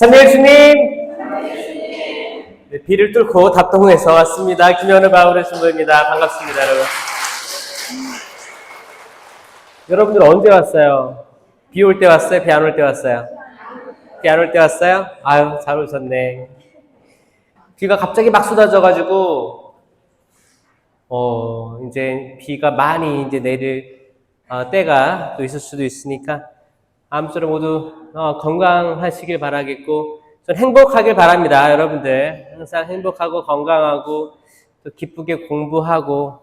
찬미 예수님! 네, 비를 뚫고 답동에서 왔습니다. 김현우 바울의 신부입니다. 반갑습니다, 여러분. 여러분들 언제 왔어요? 비 올 때 왔어요? 비 안 올 때 왔어요? 비 안 올 때 왔어요? 아유, 잘 오셨네. 비가 갑자기 막 쏟아져가지고, 이제 비가 많이 이제 내릴 때가 또 있을 수도 있으니까, 아무쪼록 모두 건강하시길 바라겠고, 전 행복하길 바랍니다, 여러분들. 항상 행복하고 건강하고 또 기쁘게 공부하고,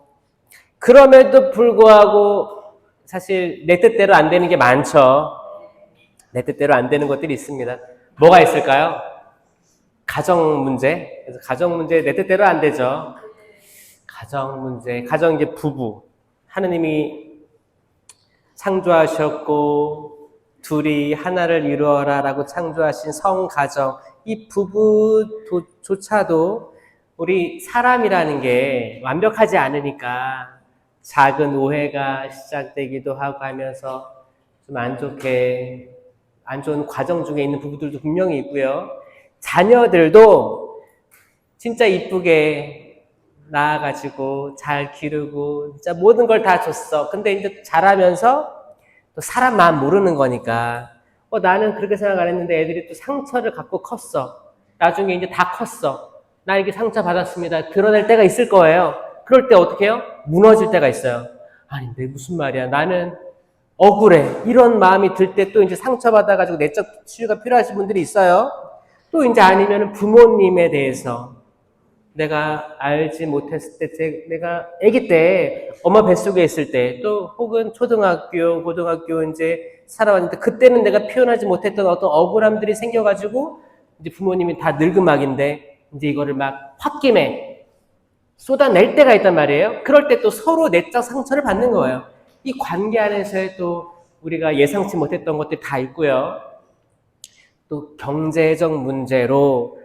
그럼에도 불구하고 사실 내 뜻대로 안 되는 게 많죠. 내 뜻대로 안 되는 것들이 있습니다. 뭐가 있을까요? 가정 문제. 그래서 가정 문제 내 뜻대로 안 되죠. 가정 문제, 가정 이제 부부. 하느님이 창조하셨고 둘이 하나를 이루어라 라고 창조하신 성가정, 이 부부조차도 우리 사람이라는 게 완벽하지 않으니까 작은 오해가 시작되기도 하고 하면서 좀 안 좋은 과정 중에 있는 부부들도 분명히 있고요. 자녀들도 진짜 이쁘게 낳아가지고 잘 기르고 진짜 모든 걸 다 줬어. 근데 이제 자라면서 또 사람 마음 모르는 거니까 나는 그렇게 생각 안 했는데 애들이 또 상처를 갖고 컸어. 나중에 이제 다 컸어. 나 이렇게 상처 받았습니다. 드러낼 때가 있을 거예요. 그럴 때 어떻게 해요? 무너질 때가 있어요. 아닌데 무슨 말이야. 나는 억울해. 이런 마음이 들 때 또 이제 상처받아가지고 내적 치유가 필요하신 분들이 있어요. 또 이제 아니면 부모님에 대해서 내가 알지 못했을 때, 내가 아기 때, 엄마 뱃속에 있을 때, 또 혹은 초등학교, 고등학교 이제 살아왔는데, 그때는 내가 표현하지 못했던 어떤 억울함들이 생겨가지고, 이제 부모님이 다 늙은막인데, 이제 이거를 막 홧김에 쏟아낼 때가 있단 말이에요. 그럴 때 또 서로 내적 상처를 받는 거예요. 이 관계 안에서의 또 우리가 예상치 못했던 것들이 다 있고요. 또 경제적 문제로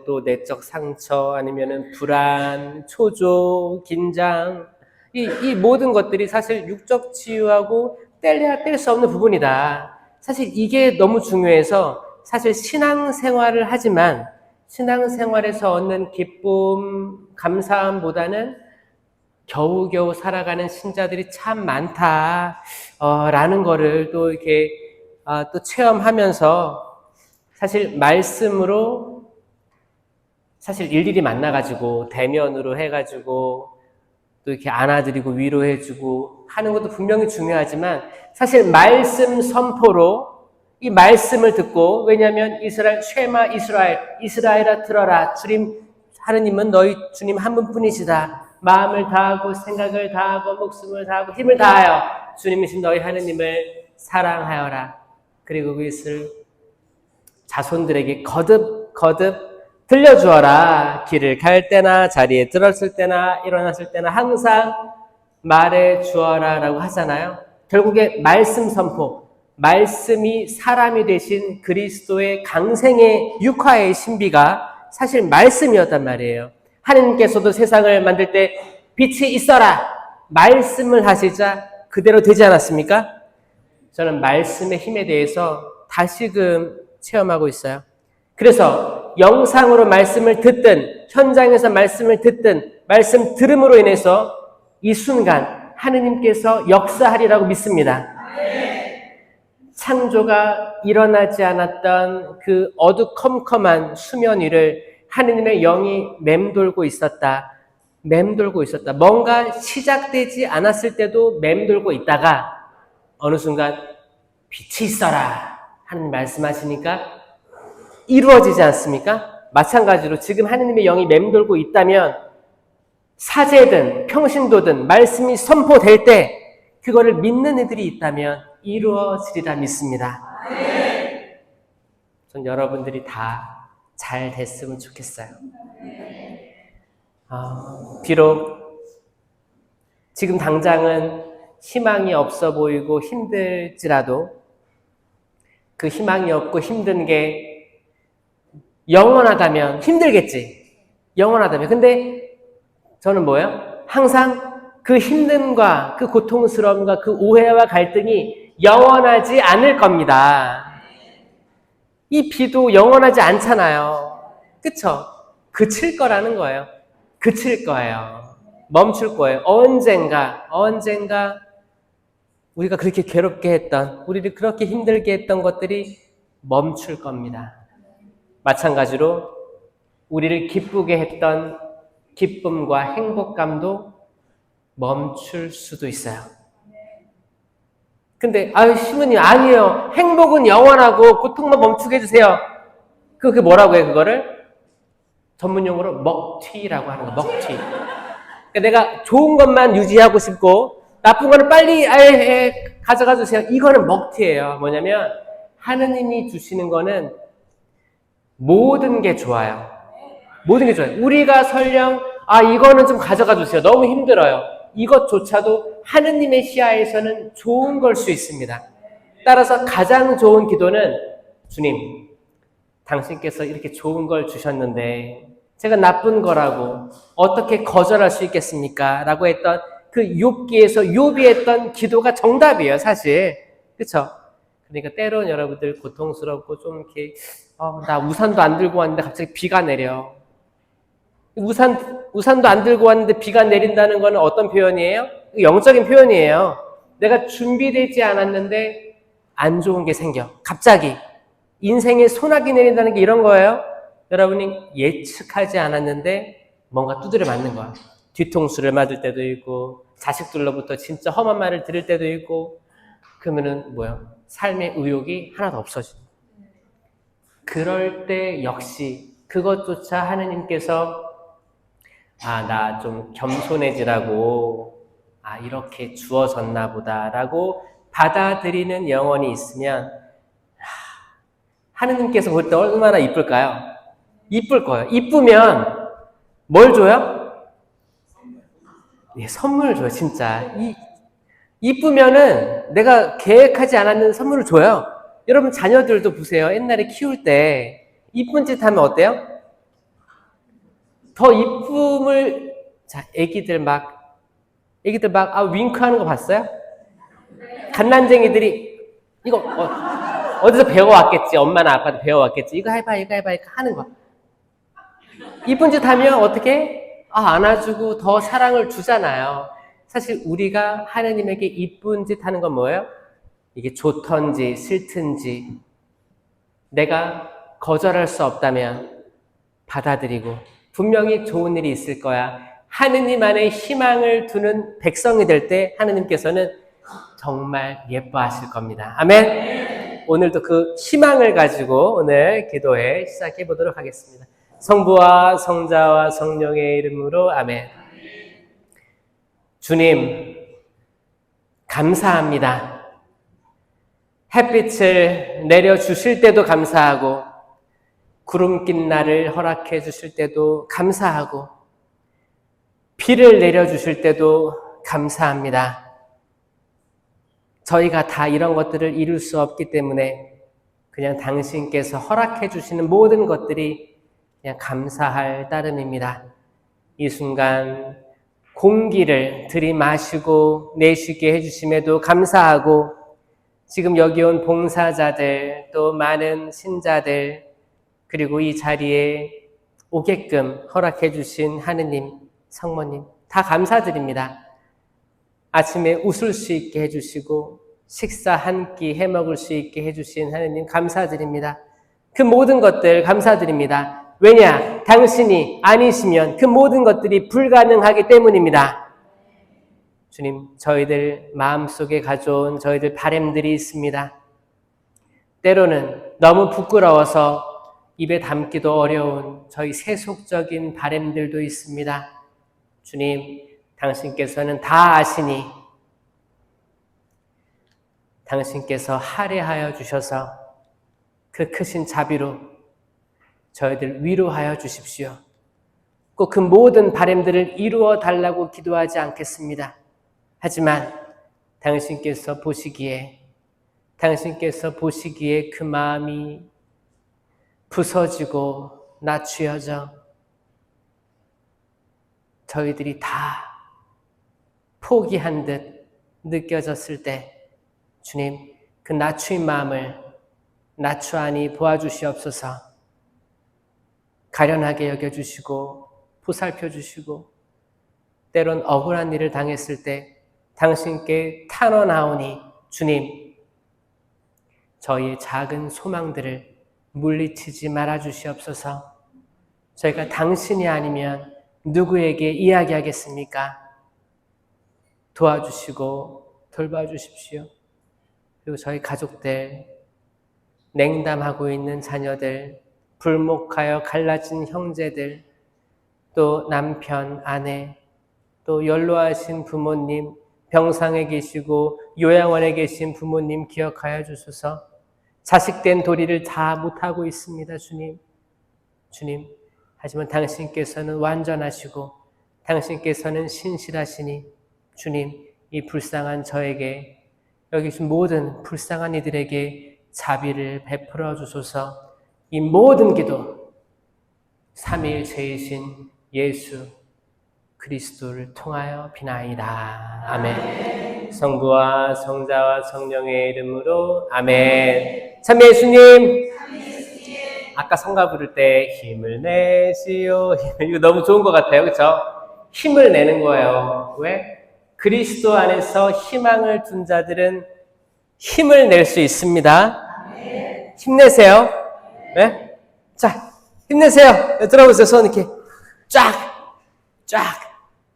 또 내적 상처 아니면은 불안, 초조, 긴장 이 모든 것들이 사실 육적 치유하고 뗄래야 뗄 수 없는 부분이다. 사실 이게 너무 중요해서 사실 신앙생활을 하지만 신앙생활에서 얻는 기쁨, 감사함보다는 겨우겨우 살아가는 신자들이 참 많다 라는 거를 또 이렇게 또 체험하면서 사실 말씀으로 사실 일일이 만나가지고 대면으로 해가지고 또 이렇게 안아드리고 위로해주고 하는 것도 분명히 중요하지만 사실 말씀 선포로 이 말씀을 듣고 왜냐하면 이스라엘 쉐마 이스라엘아 들어라 하느님은 너희 주님 한 분뿐이시다. 마음을 다하고 생각을 다하고 목숨을 다하고 힘을 다하여 주님이신 너희 하느님을 사랑하여라. 그리고 그것을 자손들에게 거듭 들려주어라. 길을 갈 때나 자리에 들었을 때나 일어났을 때나 항상 말해 주어라 라고 하잖아요. 결국에 말씀 선포, 말씀이 사람이 되신 그리스도의 강생의 육화의 신비가 사실 말씀이었단 말이에요. 하느님께서도 세상을 만들 때 빛이 있어라 말씀을 하시자 그대로 되지 않았습니까? 저는 말씀의 힘에 대해서 다시금 체험하고 있어요. 그래서 영상으로 말씀을 듣든 현장에서 말씀을 듣든 말씀 들음으로 인해서 이 순간 하느님께서 역사하리라고 믿습니다. 창조가 일어나지 않았던 그 어두컴컴한 수면 위를 하느님의 영이 맴돌고 있었다. 뭔가 시작되지 않았을 때도 맴돌고 있다가 어느 순간 빛이 있어라 하느님 말씀하시니까 이루어지지 않습니까? 마찬가지로 지금 하느님의 영이 맴돌고 있다면 사제든 평신도든 말씀이 선포될 때 그거를 믿는 이들이 있다면 이루어지리라 믿습니다. 전 여러분들이 다 잘 됐으면 좋겠어요. 비록 지금 당장은 희망이 없어 보이고 힘들지라도 그 희망이 없고 힘든 게 영원하다면 힘들겠지. 영원하다면. 근데 저는 뭐예요? 항상 그 힘듦과 그 고통스러움과 그 오해와 갈등이 영원하지 않을 겁니다. 이 비도 영원하지 않잖아요. 그쵸? 그칠 거라는 거예요. 그칠 거예요. 멈출 거예요. 언젠가 우리가 그렇게 괴롭게 했던, 우리를 그렇게 힘들게 했던 것들이 멈출 겁니다. 마찬가지로 우리를 기쁘게 했던 기쁨과 행복감도 멈출 수도 있어요. 근데 신부님 아니에요. 행복은 영원하고 고통만 멈추게 해주세요. 그게 뭐라고 해 그거를? 전문용어로 먹튀라고 하는 거. 먹튀. 그러니까 내가 좋은 것만 유지하고 싶고 나쁜 거는 빨리 가져가 주세요. 이거는 먹튀예요. 뭐냐면 하느님이 주시는 거는 모든 게 좋아요. 모든 게 좋아요. 우리가 설령 이거는 좀 가져가 주세요. 너무 힘들어요. 이것조차도 하느님의 시야에서는 좋은 걸 수 있습니다. 따라서 가장 좋은 기도는 주님, 당신께서 이렇게 좋은 걸 주셨는데 제가 나쁜 거라고 어떻게 거절할 수 있겠습니까? 라고 했던 그 욥기에서 욥이 했던 기도가 정답이에요, 사실. 그렇죠? 그러니까 때론 여러분들 고통스럽고 좀 이렇게 나 우산도 안 들고 왔는데 갑자기 비가 내려. 우산도 안 들고 왔는데 비가 내린다는 거는 어떤 표현이에요? 영적인 표현이에요. 내가 준비되지 않았는데 안 좋은 게 생겨. 갑자기. 인생에 소나기 내린다는 게 이런 거예요. 여러분이 예측하지 않았는데 뭔가 두드려 맞는 거야. 뒤통수를 맞을 때도 있고 자식들로부터 진짜 험한 말을 들을 때도 있고 그러면은 삶의 의욕이 하나도 없어져. 그럴 때 역시 그것조차 하느님께서 나 좀 겸손해지라고 이렇게 주어졌나 보다라고 받아들이는 영혼이 있으면 하느님께서 볼 때 얼마나 이쁠까요? 이쁠 거예요. 이쁘면 뭘 줘요? 선물을 줘요, 진짜. 이쁘면은 내가 계획하지 않았는 선물을 줘요. 여러분 자녀들도 보세요. 옛날에 키울 때 이쁜 짓 하면 어때요? 더 이쁨을 애기들 막 윙크하는 거 봤어요? 갓난쟁이들이 이거 어디서 배워왔겠지. 엄마나 아빠도 배워왔겠지. 이거 해봐 하는 거야. 이쁜 짓 하면 어떻게? 안아주고 더 사랑을 주잖아요. 사실 우리가 하느님에게 이쁜 짓 하는 건 뭐예요? 이게 좋던지 싫든지 내가 거절할 수 없다면 받아들이고 분명히 좋은 일이 있을 거야. 하느님 안에 희망을 두는 백성이 될 때 하느님께서는 정말 예뻐하실 겁니다. 아멘. 오늘도 그 희망을 가지고 오늘 기도회 시작해 보도록 하겠습니다. 성부와 성자와 성령의 이름으로 아멘. 주님, 감사합니다. 햇빛을 내려주실 때도 감사하고 구름 낀 날을 허락해 주실 때도 감사하고 비를 내려주실 때도 감사합니다. 저희가 다 이런 것들을 이룰 수 없기 때문에 그냥 당신께서 허락해 주시는 모든 것들이 그냥 감사할 따름입니다. 이 순간 공기를 들이마시고 내쉬게 해주심에도 감사하고 지금 여기 온 봉사자들 또 많은 신자들 그리고 이 자리에 오게끔 허락해 주신 하느님, 성모님 다 감사드립니다. 아침에 웃을 수 있게 해주시고 식사 한 끼 해먹을 수 있게 해주신 하느님 감사드립니다. 그 모든 것들 감사드립니다. 왜냐? 당신이 아니시면 그 모든 것들이 불가능하기 때문입니다. 주님, 저희들 마음속에 가져온 저희들 바램들이 있습니다. 때로는 너무 부끄러워서 입에 담기도 어려운 저희 세속적인 바램들도 있습니다. 주님, 당신께서는 다 아시니 당신께서 할애하여 주셔서 그 크신 자비로 저희들 위로하여 주십시오. 꼭 그 모든 바램들을 이루어 달라고 기도하지 않겠습니다. 하지만 당신께서 보시기에 그 마음이 부서지고 낮추어져 저희들이 다 포기한 듯 느껴졌을 때 주님, 그 낮추인 마음을 나추하니 보아주시옵소서. 가련하게 여겨주시고 보살펴주시고 때론 억울한 일을 당했을 때 당신께 탄원하오니 주님, 저희의 작은 소망들을 물리치지 말아주시옵소서. 저희가 당신이 아니면 누구에게 이야기하겠습니까? 도와주시고 돌봐주십시오. 그리고 저희 가족들, 냉담하고 있는 자녀들, 불목하여 갈라진 형제들, 또 남편, 아내, 또 연로하신 부모님, 병상에 계시고 요양원에 계신 부모님 기억하여 주소서. 자식된 도리를 다 못하고 있습니다, 주님. 주님, 하지만 당신께서는 완전하시고 당신께서는 신실하시니 주님, 이 불쌍한 저에게, 여기 계신 모든 불쌍한 이들에게 자비를 베풀어 주소서. 이 모든 기도 삼위일체이신 예수 그리스도를 통하여 비나이다. 아멘. 성부와 성자와 성령의 이름으로 아멘. 참 예수님. 아까 성가 부를 때 힘을 내시오. 이거 너무 좋은 것 같아요. 그렇죠? 힘을 내는 거예요. 왜? 그리스도 안에서 희망을 둔 자들은 힘을 낼 수 있습니다. 힘내세요. 네? 자, 힘내세요. 들어보세요. 손 이렇게 쫙, 쫙.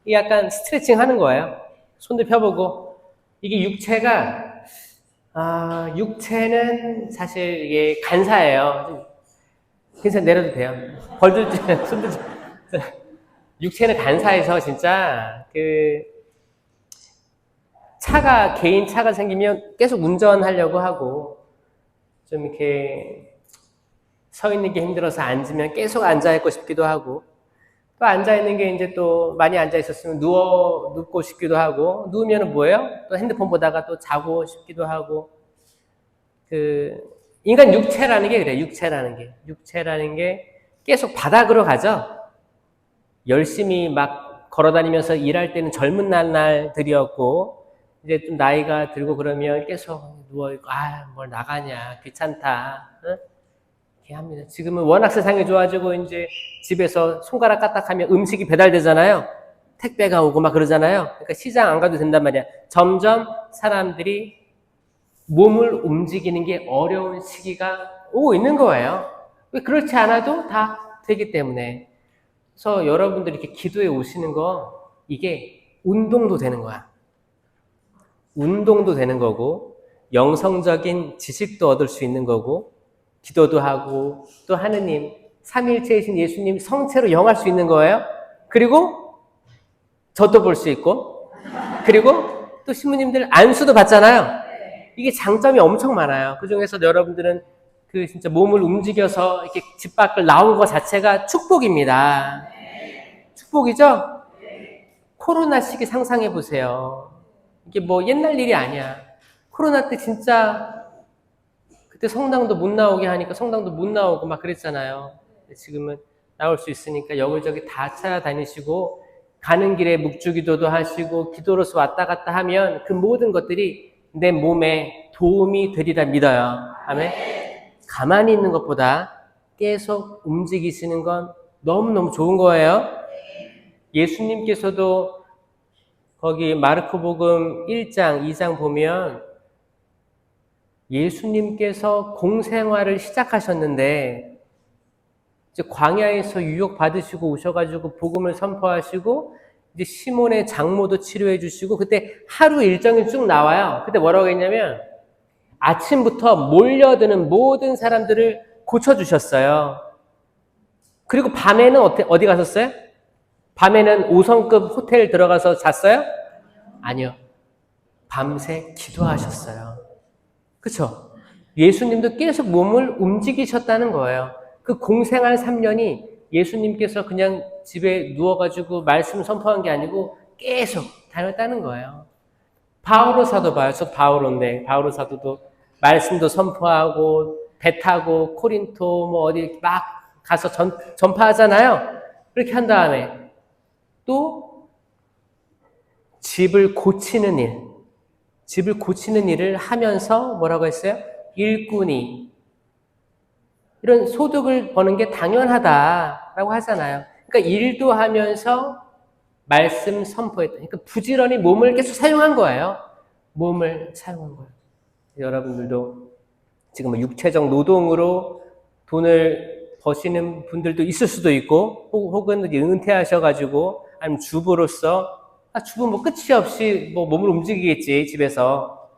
이게 약간 스트레칭 하는 거예요. 손도 펴보고. 이게 육체는 사실 이게 간사해요. 괜찮아, 내려도 돼요. 벌들지, 손들지. 육체는 간사해서 진짜, 개인 차가 생기면 계속 운전하려고 하고, 좀 이렇게 서 있는 게 힘들어서 앉으면 계속 앉아있고 싶기도 하고, 또 앉아있는 게 이제 또 많이 앉아있었으면 눕고 싶기도 하고, 누우면 뭐예요? 또 핸드폰 보다가 또 자고 싶기도 하고, 인간 육체라는 게 그래요. 육체라는 게 계속 바닥으로 가죠. 열심히 막 걸어다니면서 일할 때는 젊은 날들이었고, 이제 좀 나이가 들고 그러면 계속 누워있고, 뭘 나가냐, 귀찮다. 이렇게 합니다. 지금은 워낙 세상이 좋아지고, 이제 집에서 손가락 까딱하면 음식이 배달되잖아요. 택배가 오고 막 그러잖아요. 그러니까 시장 안 가도 된단 말이야. 점점 사람들이 몸을 움직이는 게 어려운 시기가 오고 있는 거예요. 왜 그렇지 않아도 다 되기 때문에. 그래서 여러분들이 이렇게 기도에 오시는 거, 이게 운동도 되는 거야. 운동도 되는 거고, 영성적인 지식도 얻을 수 있는 거고, 기도도 하고, 또 하느님, 삼위일체이신 예수님 성체로 영할 수 있는 거예요. 그리고 저도 볼 수 있고, 그리고 또 신부님들 안수도 받잖아요. 이게 장점이 엄청 많아요. 그 중에서 여러분들은 진짜 몸을 움직여서 이렇게 집 밖을 나온 것 자체가 축복입니다. 축복이죠? 코로나 시기 상상해 보세요. 이게 뭐 옛날 일이 아니야. 코로나 때 진짜 그때 성당도 못 나오게 하니까 성당도 못 나오고 막 그랬잖아요. 지금은 나올 수 있으니까 여기저기 다 찾아다니시고 가는 길에 묵주기도도 하시고 기도로서 왔다 갔다 하면 그 모든 것들이 내 몸에 도움이 되리라 믿어요. 아멘. 가만히 있는 것보다 계속 움직이시는 건 너무너무 좋은 거예요. 예수님께서도 거기 마르코복음 1장, 2장 보면 예수님께서 공생활을 시작하셨는데 이제 광야에서 유혹받으시고 오셔가지고 복음을 선포하시고 이제 시몬의 장모도 치료해 주시고 그때 하루 일정이 쭉 나와요. 그때 뭐라고 했냐면 아침부터 몰려드는 모든 사람들을 고쳐주셨어요. 그리고 밤에는 어디 가셨어요? 밤에는 5성급 호텔 들어가서 잤어요? 아니요. 밤새 기도하셨어요. 그렇죠? 예수님도 계속 몸을 움직이셨다는 거예요. 그 공생활 3년이 예수님께서 그냥 집에 누워가지고 말씀 선포한 게 아니고 계속 다녔다는 거예요. 바오로 사도 봐요. 저 바오로인데 바오로 사도도 말씀도 선포하고 배 타고 코린토 뭐 어디 막 가서 전파하잖아요. 그렇게 한 다음에 또 집을 고치는 일을 하면서 뭐라고 했어요? 일꾼이 이런 소득을 버는 게 당연하다라고 하잖아요. 그러니까 일도 하면서 말씀 선포했다. 그러니까 부지런히 몸을 계속 사용한 거예요. 몸을 사용한 거예요. 여러분들도 지금 뭐 육체적 노동으로 돈을 버시는 분들도 있을 수도 있고, 혹은 은퇴하셔가지고, 아니면 주부로서, 주부 뭐 끝이 없이 뭐 몸을 움직이겠지, 집에서.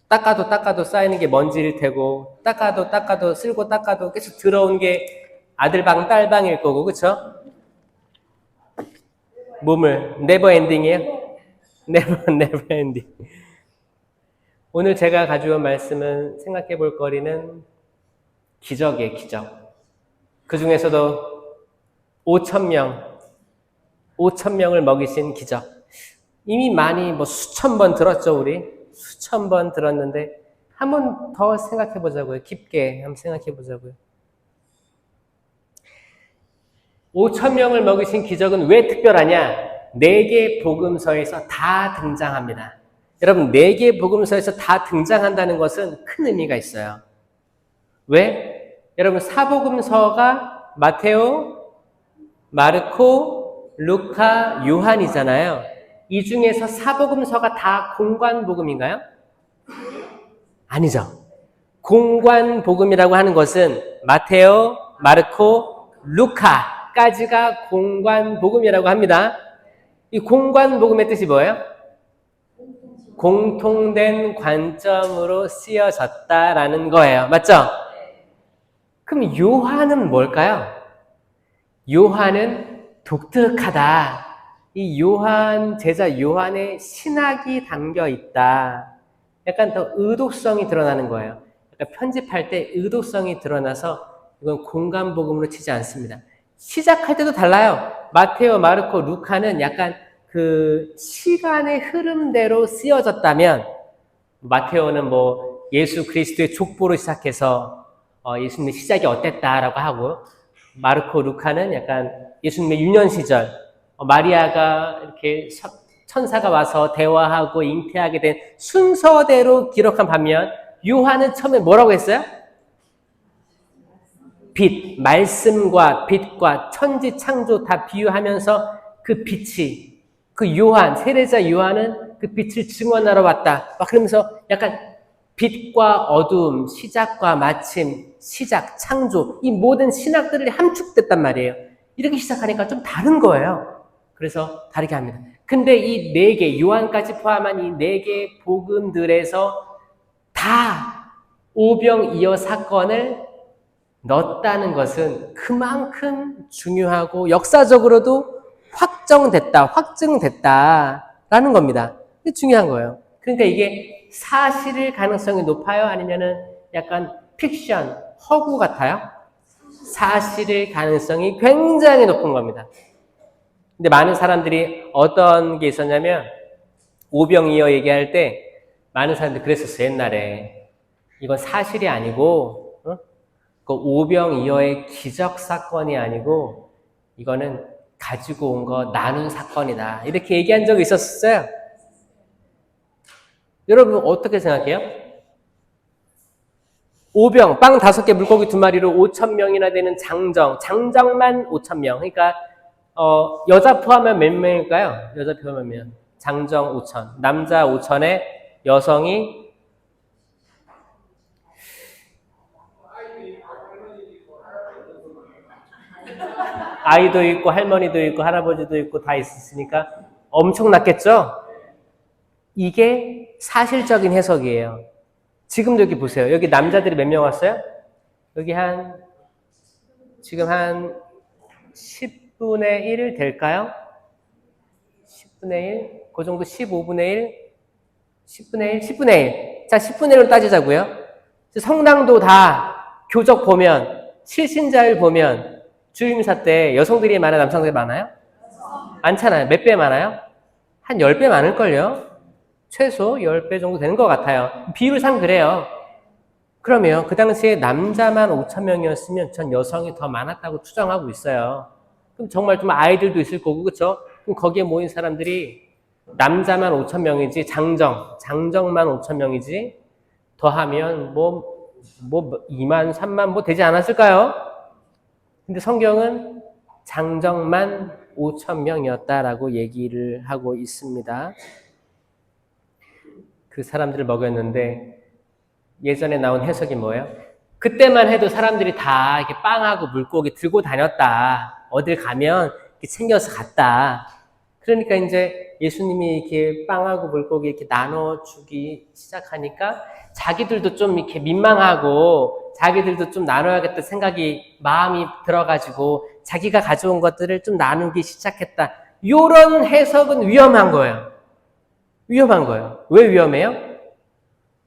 닦아도 쌓이는 게 먼지일 테고, 닦아도 쓸고 닦아도 계속 들어온 게 아들방, 딸방일 거고, 그쵸? 몸을, 네버 엔딩이에요? 네버 엔딩. 오늘 제가 가져온 말씀은 생각해 볼 거리는 기적이에요, 기적. 그 중에서도 5,000명을 먹이신 기적. 이미 많이 뭐 수천 번 들었죠, 우리. 수천 번 들었는데, 한 번 더 생각해 보자고요. 깊게 한번 생각해 보자고요. 5,000명을 먹이신 기적은 왜 특별하냐? 4개 복음서에서 다 등장합니다. 여러분, 4개 복음서에서 다 등장한다는 것은 큰 의미가 있어요. 왜? 여러분, 사복음서가 마테오, 마르코, 루카, 요한이잖아요. 이 중에서 사복음서가 다 공관복음인가요? 아니죠. 공관복음이라고 하는 것은 마테오, 마르코, 루카까지가 공관복음이라고 합니다. 이 공관복음의 뜻이 뭐예요? 공통된 관점으로 쓰여졌다라는 거예요. 맞죠? 그럼 요한은 뭘까요? 요한은 독특하다. 이 요한, 제자 요한의 신학이 담겨 있다. 약간 더 의도성이 드러나는 거예요. 그러니까 편집할 때 의도성이 드러나서 이건 공간복음으로 치지 않습니다. 시작할 때도 달라요. 마테오, 마르코, 루카는 약간 그 시간의 흐름대로 쓰여졌다면, 마테오는 뭐 예수 그리스도의 족보로 시작해서 예수님의 시작이 어땠다라고 하고, 마르코, 루카는 약간 예수님의 유년 시절, 마리아가 이렇게 천사가 와서 대화하고 잉태하게 된 순서대로 기록한 반면, 요한은 처음에 뭐라고 했어요? 빛, 말씀과 빛과 천지 창조 다 비유하면서 그 빛이, 그 요한, 세례자 요한은 그 빛을 증언하러 왔다. 막 그러면서 약간 빛과 어두움, 시작과 마침, 시작, 창조, 이 모든 신학들이 함축됐단 말이에요. 이렇게 시작하니까 좀 다른 거예요. 그래서 다르게 합니다. 근데 이 4개, 요한까지 포함한 이 4개 복음들에서 다 오병이어 사건을 넣었다는 것은 그만큼 중요하고 역사적으로도 확증됐다라는 겁니다. 이게 중요한 거예요. 그러니까 이게 사실일 가능성이 높아요? 아니면은 약간 픽션, 허구 같아요? 사실일 가능성이 굉장히 높은 겁니다. 근데 많은 사람들이 어떤 게 있었냐면, 오병이어 얘기할 때 많은 사람들이 그랬었어요, 옛날에. 이건 사실이 아니고, 그 오병이어의 기적 사건이 아니고, 이거는 가지고 온 거 나눈 사건이다. 이렇게 얘기한 적이 있었어요. 여러분 어떻게 생각해요? 오병, 빵 5개, 물고기 2마리로 5,000명이나 되는 장정만 5,000명. 그러니까 여자 포함하면 몇 명일까요? 여자 포함하면 장정 5,000, 남자 5,000에 여성이 아이도 있고 할머니도 있고 할아버지도 있고 다 있으니까 엄청났겠죠? 이게 사실적인 해석이에요. 지금도 여기 보세요. 여기 남자들이 몇 명 왔어요? 여기 지금 한 10분의 1 될까요? 10분의 1? 그 정도 15분의 1? 10분의 1? 10분의 1. 자, 10분의 1로 따지자고요. 성당도 다 교적 보면, 실신자를 보면, 주임사 때 여성들이 많아요? 남성들이 많아요? 많잖아요. 몇 배 많아요? 한 10배 많을걸요? 최소 10배 정도 되는 것 같아요. 비율상 그래요. 그러면 그 당시에 남자만 5,000명이었으면 전 여성이 더 많았다고 추정하고 있어요. 그럼 정말 좀 아이들도 있을 거고, 그렇죠? 그럼 거기에 모인 사람들이 남자만 5,000명이지 장정만 5,000명이지 더하면 뭐 뭐 2만, 3만 뭐 되지 않았을까요? 근데 성경은 장정만 5천 명이었다라고 얘기를 하고 있습니다. 그 사람들을 먹였는데 예전에 나온 해석이 뭐예요? 그때만 해도 사람들이 다 이렇게 빵하고 물고기 들고 다녔다. 어딜 가면 이렇게 챙겨서 갔다. 그러니까 이제 예수님이 이렇게 빵하고 물고기 이렇게 나눠주기 시작하니까 자기들도 좀 이렇게 민망하고 자기들도 좀 나눠야겠다 생각이 마음이 들어가지고 자기가 가져온 것들을 좀 나누기 시작했다. 이런 해석은 위험한 거예요. 위험한 거예요. 왜 위험해요?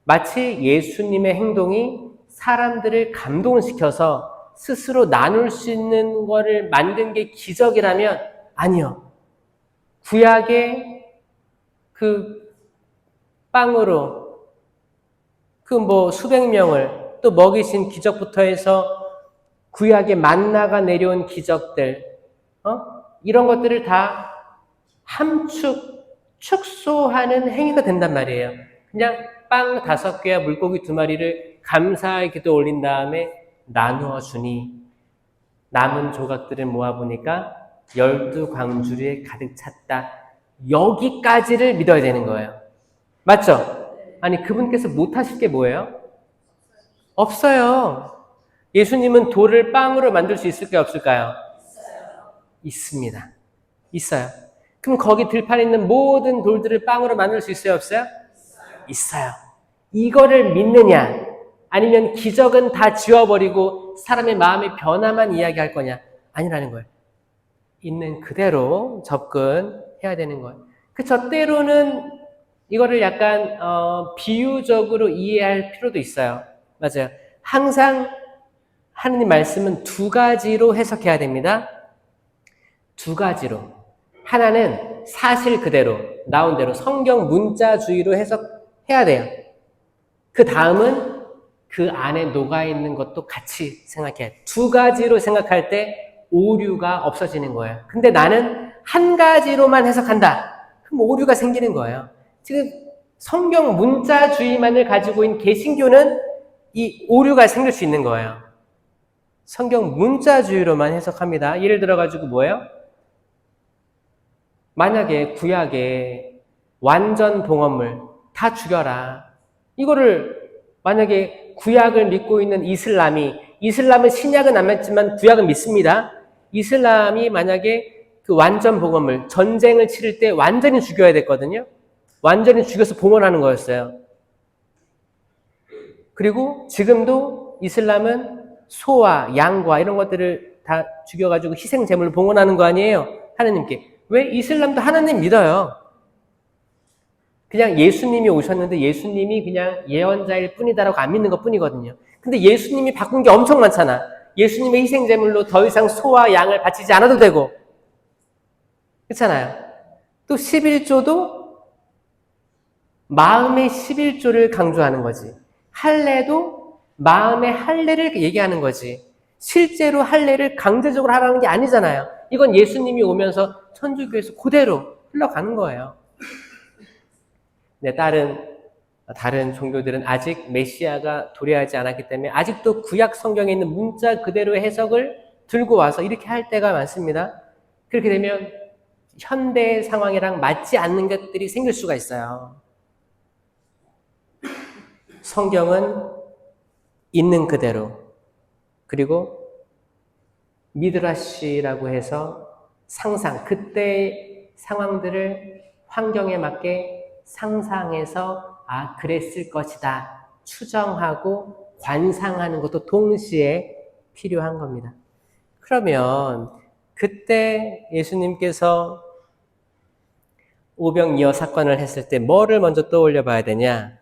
마치 예수님의 행동이 사람들을 감동시켜서 스스로 나눌 수 있는 거를 만든 게 기적이라면 아니요. 구약의 그 빵으로 그 뭐 수백 명을 또 먹이신 기적부터 해서 구약의 만나가 내려온 기적들, 이런 것들을 다 축소하는 행위가 된단 말이에요. 그냥 빵 5개와 물고기 2마리를 감사의 기도 올린 다음에 나누어 주니 남은 조각들을 모아보니까 12광주리에 가득 찼다. 여기까지를 믿어야 되는 거예요. 맞죠? 아니 그분께서 못하실 게 뭐예요? 없어요. 예수님은 돌을 빵으로 만들 수 있을까요? 없을까요? 있습니다. 있어요. 그럼 거기 들판 있는 모든 돌들을 빵으로 만들 수 있어요? 없어요? 있어요. 이거를 믿느냐? 아니면 기적은 다 지워버리고 사람의 마음의 변화만 이야기할 거냐? 아니라는 거예요. 있는 그대로 접근해야 되는 거예요. 저 때로는 이거를 약간 비유적으로 이해할 필요도 있어요. 맞아요. 항상 하느님 말씀은 2가지로 해석해야 됩니다. 2가지로. 하나는 사실 그대로, 나온 대로 성경 문자주의로 해석해야 돼요. 그 다음은 그 안에 녹아있는 것도 같이 생각해야 돼요. 2가지로 생각할 때 오류가 없어지는 거예요. 근데 나는 한 가지로만 해석한다. 그럼 오류가 생기는 거예요. 지금 성경 문자주의만을 가지고 있는 개신교는 이 오류가 생길 수 있는 거예요. 성경 문자주의로만 해석합니다. 예를 들어가지고 뭐예요? 만약에 구약에 완전 봉헌물 다 죽여라. 이거를 만약에 구약을 믿고 있는 이슬람은 신약은 안 믿지만 구약은 믿습니다. 이슬람이 만약에 그 완전 봉헌물, 전쟁을 치를 때 완전히 죽여야 됐거든요. 완전히 죽여서 봉헌하는 거였어요. 그리고 지금도 이슬람은 소와 양과 이런 것들을 다 죽여가지고 희생 제물을 봉헌하는 거 아니에요? 하나님께. 왜? 이슬람도 하나님 믿어요. 그냥 예수님이 오셨는데 예수님이 그냥 예언자일 뿐이다라고 안 믿는 것 뿐이거든요. 근데 예수님이 바꾼 게 엄청 많잖아. 예수님의 희생 제물로 더 이상 소와 양을 바치지 않아도 되고. 그렇잖아요. 또 11조도 마음의 11조를 강조하는 거지. 할례도 마음의 할례를 얘기하는 거지. 실제로 할례를 강제적으로 하라는 게 아니잖아요. 이건 예수님이 오면서 천주교에서 그대로 흘러가는 거예요. 네, 다른 종교들은 아직 메시아가 도래하지 않았기 때문에 아직도 구약 성경에 있는 문자 그대로의 해석을 들고 와서 이렇게 할 때가 많습니다. 그렇게 되면 현대 상황이랑 맞지 않는 것들이 생길 수가 있어요. 성경은 있는 그대로, 그리고 미드라시라고 해서 상상, 그때의 상황들을 환경에 맞게 상상해서 그랬을 것이다 추정하고 관상하는 것도 동시에 필요한 겁니다. 그러면 그때 예수님께서 오병이어 사건을 했을 때 뭐를 먼저 떠올려 봐야 되냐?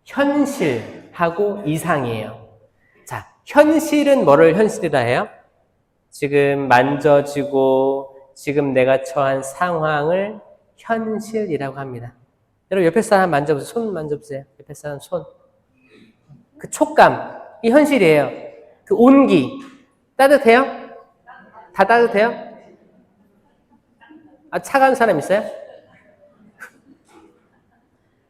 현실하고 이상이에요. 자, 현실은 뭐를 현실이라 해요? 지금 만져지고 지금 내가 처한 상황을 현실이라고 합니다. 여러분 옆에 사람 만져보세요. 손 만져보세요. 옆에 사람 손. 그 촉감, 이 현실이에요. 그 온기, 따뜻해요? 다 따뜻해요? 차가운 사람 있어요?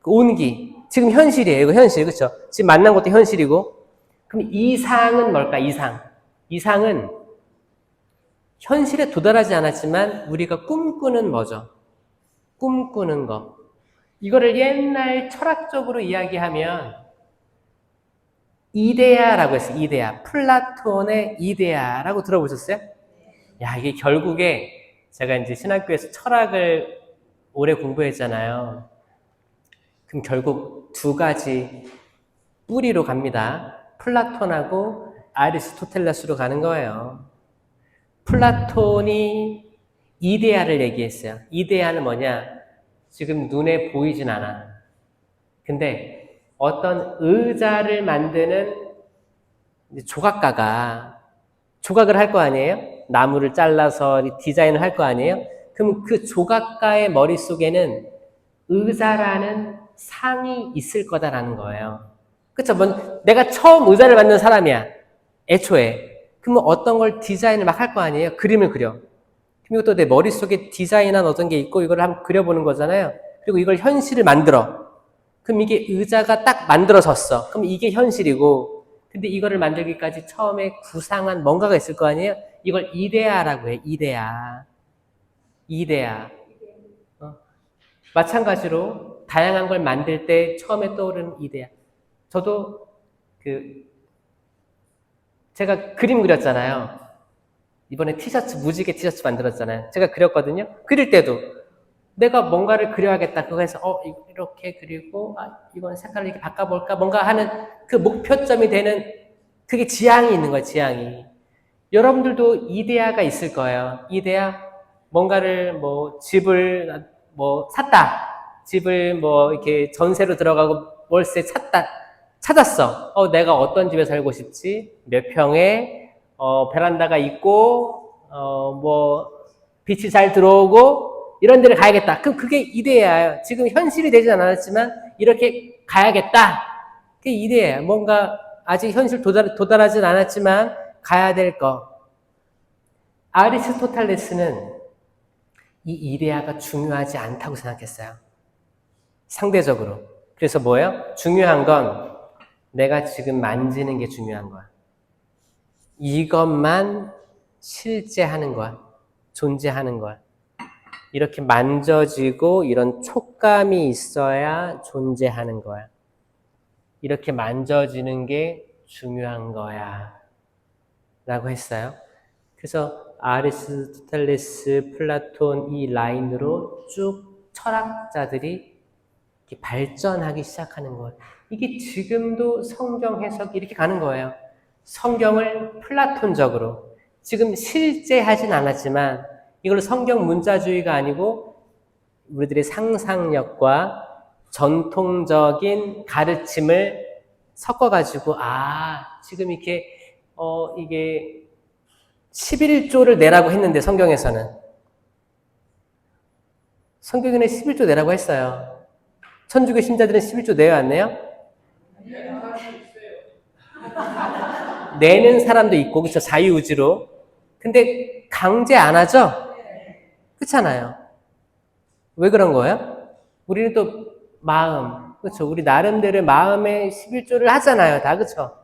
그 온기. 지금 현실이에요. 이거 현실, 그렇죠? 지금 만난 것도 현실이고. 그럼 이상은 뭘까? 이상은 현실에 도달하지 않았지만 우리가 꿈꾸는 뭐죠? 꿈꾸는 거. 이거를 옛날 철학적으로 이야기하면 이데아라고 했어요. 이데아. 플라톤의 이데아라고 들어보셨어요? 야, 이게 결국에 제가 이제 신학교에서 철학을 오래 공부했잖아요. 그럼 결국 두 가지 뿌리로 갑니다. 플라톤하고 아리스토텔레스로 가는 거예요. 플라톤이 이데아를 얘기했어요. 이데아는 뭐냐? 지금 눈에 보이진 않아. 근데 어떤 의자를 만드는 조각가가 조각을 할 거 아니에요? 나무를 잘라서 디자인을 할 거 아니에요? 그럼 그 조각가의 머릿속에는 의자라는 상이 있을 거다라는 거예요. 그쵸? 내가 처음 의자를 만든 사람이야. 애초에. 그러면 어떤 걸 디자인을 막 할 거 아니에요? 그림을 그려. 그리고 또 내 머릿속에 디자인한 어떤 게 있고 이걸 한번 그려보는 거잖아요. 그리고 이걸 현실을 만들어. 그럼 이게 의자가 딱 만들어졌어. 그럼 이게 현실이고, 근데 이거를 만들기까지 처음에 구상한 뭔가가 있을 거 아니에요? 이걸 이데아라고 해. 이데아. 마찬가지로 다양한 걸 만들 때 처음에 떠오르는 이데아. 저도 제가 그림 그렸잖아요. 이번에 무지개 티셔츠 만들었잖아요. 제가 그렸거든요. 그릴 때도 내가 뭔가를 그려야겠다. 그거 해서 이렇게 그리고 이건 색깔을 이렇게 바꿔볼까? 뭔가 하는 그 목표점이 되는 그게 지향이 있는 거예요. 지향이. 여러분들도 이데아가 있을 거예요. 이데아 뭔가를 집을 샀다. 집을 이렇게 전세로 들어가고 월세 찾았어. 내가 어떤 집에 살고 싶지? 몇 평에 베란다가 있고 빛이 잘 들어오고 이런 데를 가야겠다. 그럼 그게 이데아예요. 지금 현실이 되진 않았지만 이렇게 가야겠다. 그게 이데아예요. 뭔가 아직 현실 도달하진 않았지만 가야 될 거. 아리스토텔레스는 이 이데아가 중요하지 않다고 생각했어요. 상대적으로. 그래서 뭐예요? 중요한 건 내가 지금 만지는 게 중요한 거야. 이것만 실제하는 거야. 존재하는 거야. 이렇게 만져지고 이런 촉감이 있어야 존재하는 거야. 이렇게 만져지는 게 중요한 거야. 라고 했어요. 그래서 아리스토텔레스, 플라톤 이 라인으로 쭉 철학자들이 이렇게 발전하기 시작하는 거예요. 이게 지금도 성경 해석이 이렇게 가는 거예요. 성경을 플라톤적으로 지금 실제하진 않았지만 이걸 성경 문자주의가 아니고 우리들의 상상력과 전통적인 가르침을 섞어가지고 지금 이렇게 이게 11조를 내라고 했는데 성경에서는 11조 내라고 했어요. 천주교 신자들은 11조 내요 안 내요? 내는 사람도 있고 그렇죠. 자유의지로. 근데 강제 안 하죠? 그렇잖아요. 왜 그런 거예요? 우리는 또 마음, 그렇죠. 우리 나름대로 마음의 11조를 하잖아요. 다 그렇죠.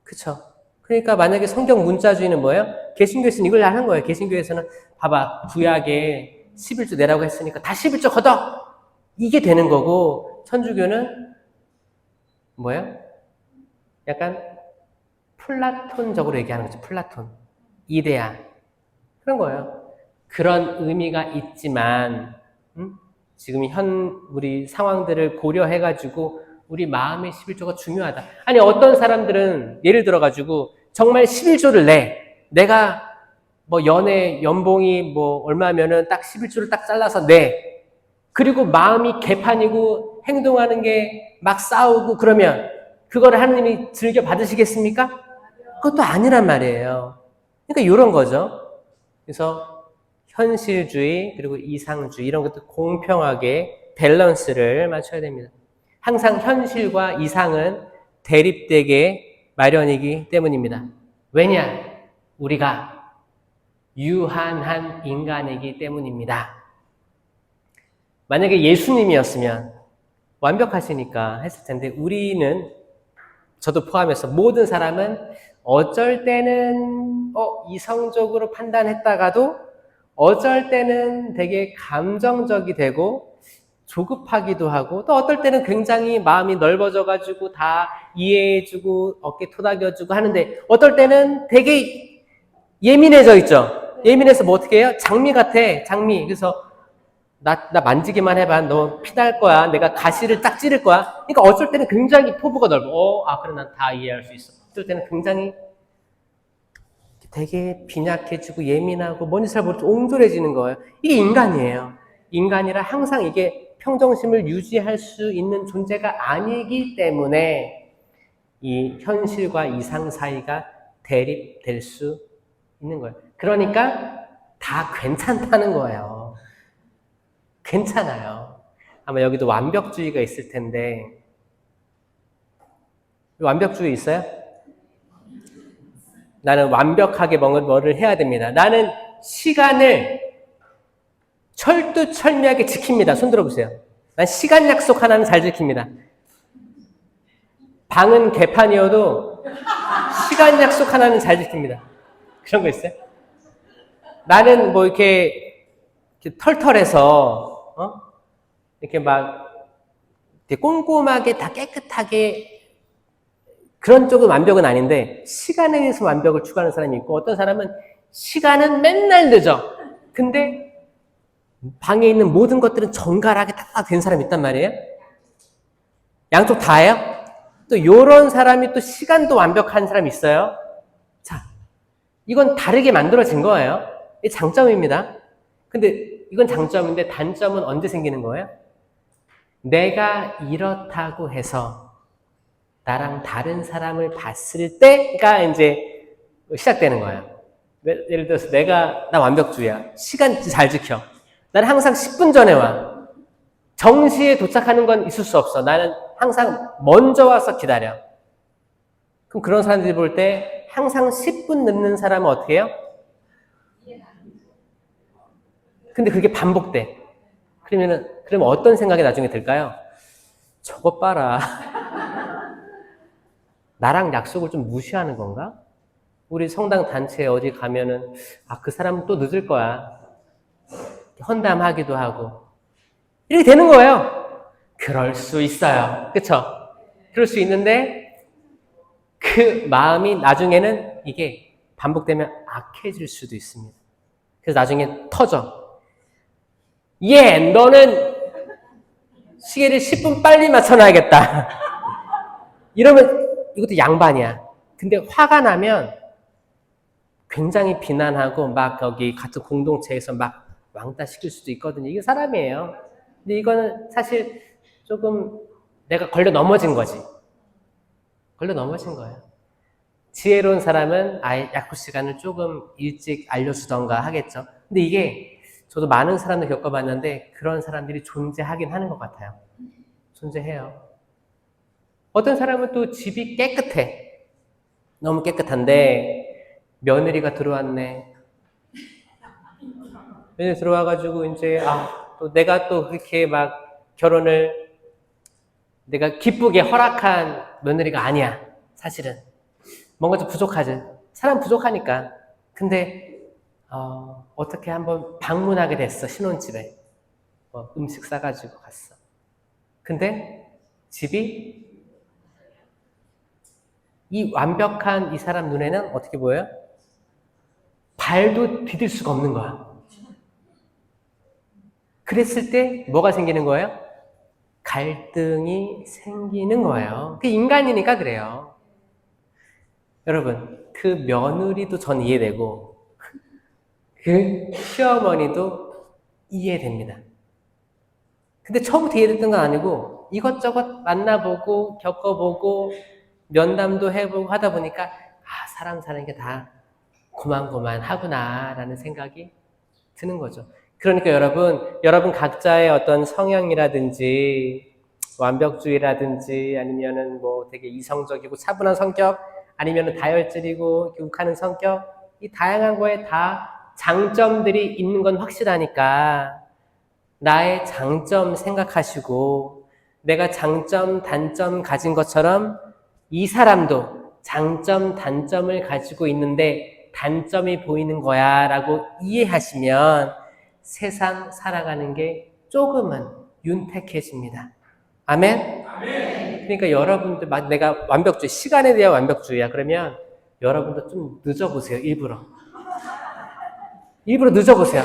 그렇죠. 그러니까 만약에 성경 문자주의는 뭐예요? 개신교에서는 이걸 하는 거예요. 개신교에서는 봐봐. 구약에 11조 내라고 했으니까 다 11조 걷어! 이게 되는 거고 천주교는 뭐예요? 약간 플라톤적으로 얘기하는 거죠. 플라톤. 이데아. 그런 거예요. 그런 의미가 있지만 지금 우리 상황들을 고려해가지고 우리 마음의 11조가 중요하다. 아니 어떤 사람들은 예를 들어가지고 정말 11조를 내가 연봉이 얼마면은 딱 11조를 딱 잘라서 내. 그리고 마음이 개판이고 행동하는 게 막 싸우고 그러면 그거를 하느님이 즐겨 받으시겠습니까? 그것도 아니란 말이에요. 그러니까 이런 거죠. 그래서 현실주의 그리고 이상주의 이런 것도 공평하게 밸런스를 맞춰야 됩니다. 항상 현실과 이상은 대립되게 마련이기 때문입니다. 왜냐? 우리가 유한한 인간이기 때문입니다. 만약에 예수님이었으면 완벽하시니까 했을 텐데 우리는 저도 포함해서 모든 사람은 어쩔 때는 이성적으로 판단했다가도 어쩔 때는 되게 감정적이 되고 조급하기도 하고 또 어떨 때는 굉장히 마음이 넓어져가지고 다 이해해주고 어깨 토닥여주고 하는데 어떨 때는 되게 예민해져 있죠. 예민해서 뭐 어떻게 해요? 장미 같아, 장미. 그래서 나 만지기만 해봐. 너 피날 거야. 내가 가시를 딱 찌를 거야. 그러니까 어쩔 때는 굉장히 포부가 넓어. 그래, 난 다 이해할 수 있어. 어쩔 때는 굉장히 되게 빈약해지고 예민하고 뭔지 잘 모르고 옹졸해지는 거예요. 이게 인간이에요. 인간이라 항상 이게 평정심을 유지할 수 있는 존재가 아니기 때문에 이 현실과 이상 사이가 대립될 수 있는 거예요. 그러니까 다 괜찮다는 거예요. 괜찮아요. 아마 여기도 완벽주의가 있을 텐데 완벽주의 있어요? 나는 완벽하게 뭐를 해야 됩니다. 나는 시간을 철두철미하게 지킵니다. 손 들어보세요. 난 시간 약속 하나는 잘 지킵니다. 방은 개판이어도 시간 약속 하나는 잘 지킵니다. 그런 거 있어요? 나는 뭐 이렇게 털털해서 이렇게 막 이렇게 꼼꼼하게 다 깨끗하게 그런 쪽은 완벽은 아닌데 시간에 대해서 완벽을 추구하는 사람이 있고 어떤 사람은 시간은 맨날 늦어. 근데 방에 있는 모든 것들은 정갈하게 다 된 사람이 있단 말이에요. 양쪽 다예요? 또 이런 사람이 또 시간도 완벽한 사람이 있어요. 자, 이건 다르게 만들어진 거예요. 이게 장점입니다. 근데 이건 장점인데 단점은 언제 생기는 거예요? 내가 이렇다고 해서 나랑 다른 사람을 봤을 때가 이제 시작되는 거예요. 예를 들어서 나 완벽주의야. 시간 잘 지켜. 나는 항상 10분 전에 와. 정시에 도착하는 건 있을 수 없어. 나는 항상 먼저 와서 기다려. 그럼 그런 사람들이 볼 때 항상 10분 늦는 사람은 어떻게 해요? 근데 그게 반복돼. 그러면 어떤 생각이 나중에 들까요? 저것 봐라. 나랑 약속을 좀 무시하는 건가? 우리 성당 단체에 어디 가면은 그 사람은 또 늦을 거야. 헌담하기도 하고 이렇게 되는 거예요. 그럴 수 있어요. 그쵸? 그럴 수 있는데 그 마음이 나중에는 이게 반복되면 악해질 수도 있습니다. 그래서 나중에 터져. 너는 시계를 10분 빨리 맞춰놔야겠다. 이러면 이것도 양반이야. 근데 화가 나면 굉장히 비난하고 막 거기 같은 공동체에서 막 왕따 시킬 수도 있거든요. 이게 사람이에요. 근데 이거는 사실 조금 내가 걸려 넘어진 거지. 걸려 넘어진 거예요. 지혜로운 사람은 아예 약속 시간을 조금 일찍 알려주던가 하겠죠. 근데 이게 저도 많은 사람들 겪어봤는데 그런 사람들이 존재하긴 하는 것 같아요. 존재해요. 어떤 사람은 또 집이 깨끗해. 너무 깨끗한데 며느리가 들어왔네. 며느리 들어와가지고 이제 또 내가 또 그렇게 막 결혼을 내가 기쁘게 허락한 며느리가 아니야. 사실은 뭔가 좀 부족하지. 사람 부족하니까. 근데 어떻게 한번 방문하게 됐어. 신혼집에 음식 싸가지고 갔어. 근데 집이 이 완벽한 이 사람 눈에는 어떻게 보여요? 발도 디딜 수가 없는 거야. 그랬을 때 뭐가 생기는 거예요? 갈등이 생기는 거예요. 그 인간이니까 그래요. 여러분, 그 며느리도 전 이해되고 그 시어머니도 이해됩니다. 근데 처음부터 이해됐던 건 아니고 이것저것 만나보고 겪어보고 면담도 해보고 하다 보니까 사람 사는 게 다 고만고만하구나 라는 생각이 드는 거죠. 그러니까 여러분 각자의 어떤 성향이라든지 완벽주의라든지 아니면은 뭐 되게 이성적이고 차분한 성격 아니면은 다혈질이고 욱하는 성격 이 다양한 거에 다 장점들이 있는 건 확실하니까 나의 장점 생각하시고 내가 장점, 단점 가진 것처럼 이 사람도 장점, 단점을 가지고 있는데 단점이 보이는 거야 라고 이해하시면 세상 살아가는 게 조금은 윤택해집니다. 아멘? 그러니까 여러분들, 내가 완벽주의, 시간에 대한 완벽주의야. 그러면 여러분도 좀 늦어보세요, 일부러. 일부러 늦어보세요.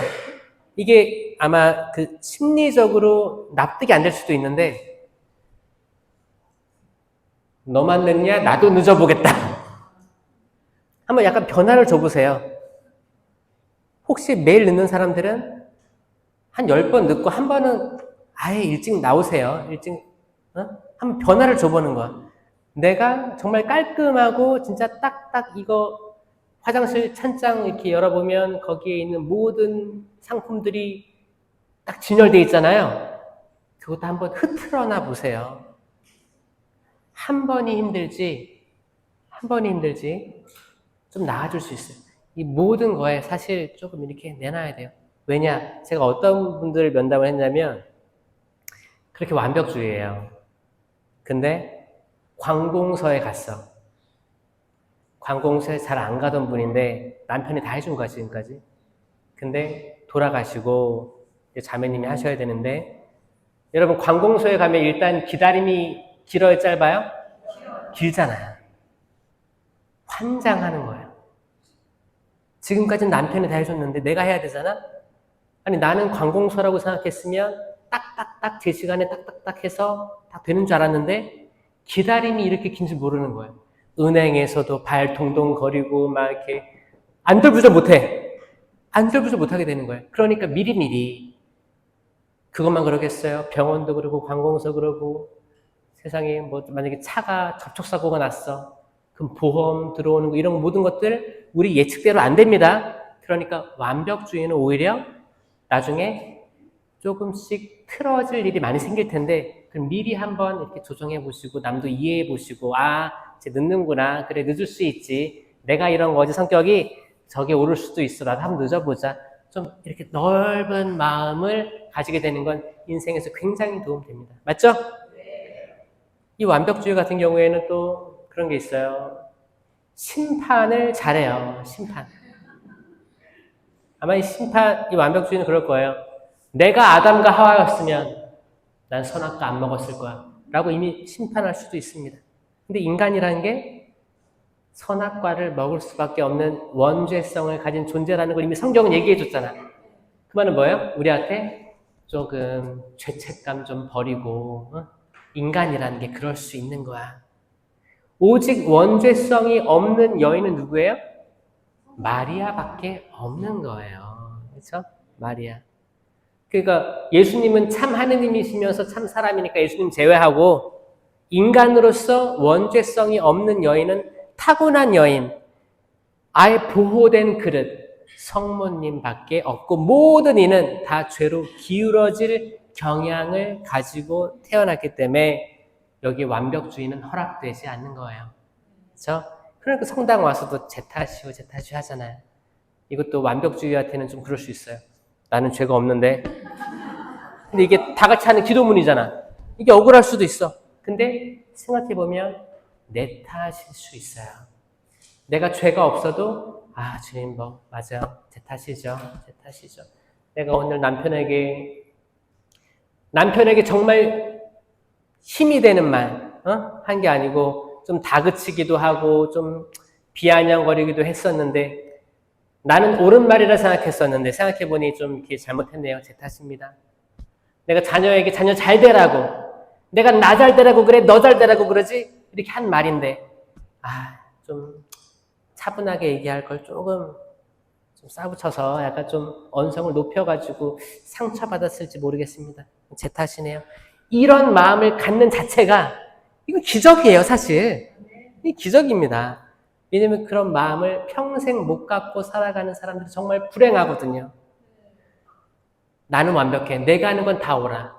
이게 아마 그 심리적으로 납득이 안 될 수도 있는데, 너만 늦냐? 나도 늦어보겠다. 한번 약간 변화를 줘보세요. 혹시 매일 늦는 사람들은 한 10번 늦고 한 번은 아예 일찍 나오세요. 일찍, 한번 변화를 줘보는 거야. 내가 정말 깔끔하고 진짜 딱딱 이거 화장실 찬장 이렇게 열어보면 거기에 있는 모든 상품들이 딱 진열되어 있잖아요. 그것도 한번 흐트러나 보세요. 한 번이 힘들지 좀 나아질 수 있어요. 이 모든 거에 사실 조금 이렇게 내놔야 돼요. 왜냐? 제가 어떤 분들을 면담을 했냐면 그렇게 완벽주의예요. 근데 관공서에 갔어. 관공서에 잘 안 가던 분인데 남편이 다 해준 거야, 지금까지. 근데 돌아가시고 자매님이 하셔야 되는데, 여러분 관공서에 가면 일단 기다림이 길어요, 짧아요? 길잖아요. 환장하는 거예요. 지금까지는 남편이 다 해줬는데 내가 해야 되잖아? 아니, 나는 관공서라고 생각했으면 딱딱딱 제 시간에 딱딱딱 해서 다 되는 줄 알았는데 기다림이 이렇게 긴지 모르는 거예요. 은행에서도 발 동동거리고 막 이렇게 안절부절 못해. 안절부절 못하게 되는 거예요. 그러니까 미리미리. 그것만 그러겠어요? 병원도 그러고 관공서 그러고, 세상에 뭐 만약에 차가 접촉사고가 났어. 그럼 보험 들어오는 거, 이런 모든 것들 우리 예측대로 안 됩니다. 그러니까 완벽주의는 오히려 나중에 조금씩 틀어질 일이 많이 생길 텐데, 그럼 미리 한번 이렇게 조정해 보시고 남도 이해해 보시고, 쟤 늦는구나. 그래, 늦을 수 있지. 내가 이런 거지, 성격이 저게 오를 수도 있어. 나도 한번 늦어보자. 좀 이렇게 넓은 마음을 가지게 되는 건 인생에서 굉장히 도움됩니다. 맞죠? 이 완벽주의 같은 경우에는 또 그런 게 있어요. 심판을 잘해요. 심판. 아마 이 완벽주의는 그럴 거예요. 내가 아담과 하와였으면 난 선악과 안 먹었을 거야 라고 이미 심판할 수도 있습니다. 근데 인간이라는 게 선악과를 먹을 수밖에 없는 원죄성을 가진 존재라는 걸 이미 성경은 얘기해 줬잖아. 그 말은 뭐예요? 우리한테 조금 죄책감 좀 버리고, 인간이라는 게 그럴 수 있는 거야. 오직 원죄성이 없는 여인은 누구예요? 마리아밖에 없는 거예요. 그렇죠? 마리아. 그러니까 예수님은 참 하느님이시면서 참 사람이니까 예수님 제외하고 인간으로서 원죄성이 없는 여인은 타고난 여인, 아예 보호된 그릇, 성모님밖에 없고, 모든 이는 다 죄로 기울어질 경향을 가지고 태어났기 때문에 여기 완벽주의는 허락되지 않는 거예요. 그렇죠? 그러니까 성당 와서도 제 탓이요 하잖아요. 이것도 완벽주의한테는 좀 그럴 수 있어요. 나는 죄가 없는데. 근데 이게 다 같이 하는 기도문이잖아. 이게 억울할 수도 있어. 근데 생각해보면 내 탓일 수 있어요. 내가 죄가 없어도 주님 뭐 맞아요. 제 탓이죠. 내가 오늘 남편에게 정말 힘이 되는 말 한 게 아니고 좀 다그치기도 하고 좀 비아냥거리기도 했었는데, 나는 옳은 말이라 생각했었는데 생각해보니 좀 이렇게 잘못했네요. 제 탓입니다. 내가 자녀에게 자녀 잘 되라고, 내가 나 잘 되라고 그래, 너 잘 되라고 그러지, 이렇게 한 말인데 좀 차분하게 얘기할 걸 조금 좀 싸붙여서 약간 좀 언성을 높여가지고 상처받았을지 모르겠습니다. 제 탓이네요. 이런 마음을 갖는 자체가 이거 기적이에요, 사실. 이 기적입니다. 왜냐면 그런 마음을 평생 못 갖고 살아가는 사람들이 정말 불행하거든요. 나는 완벽해. 내가 하는 건 다 옳아.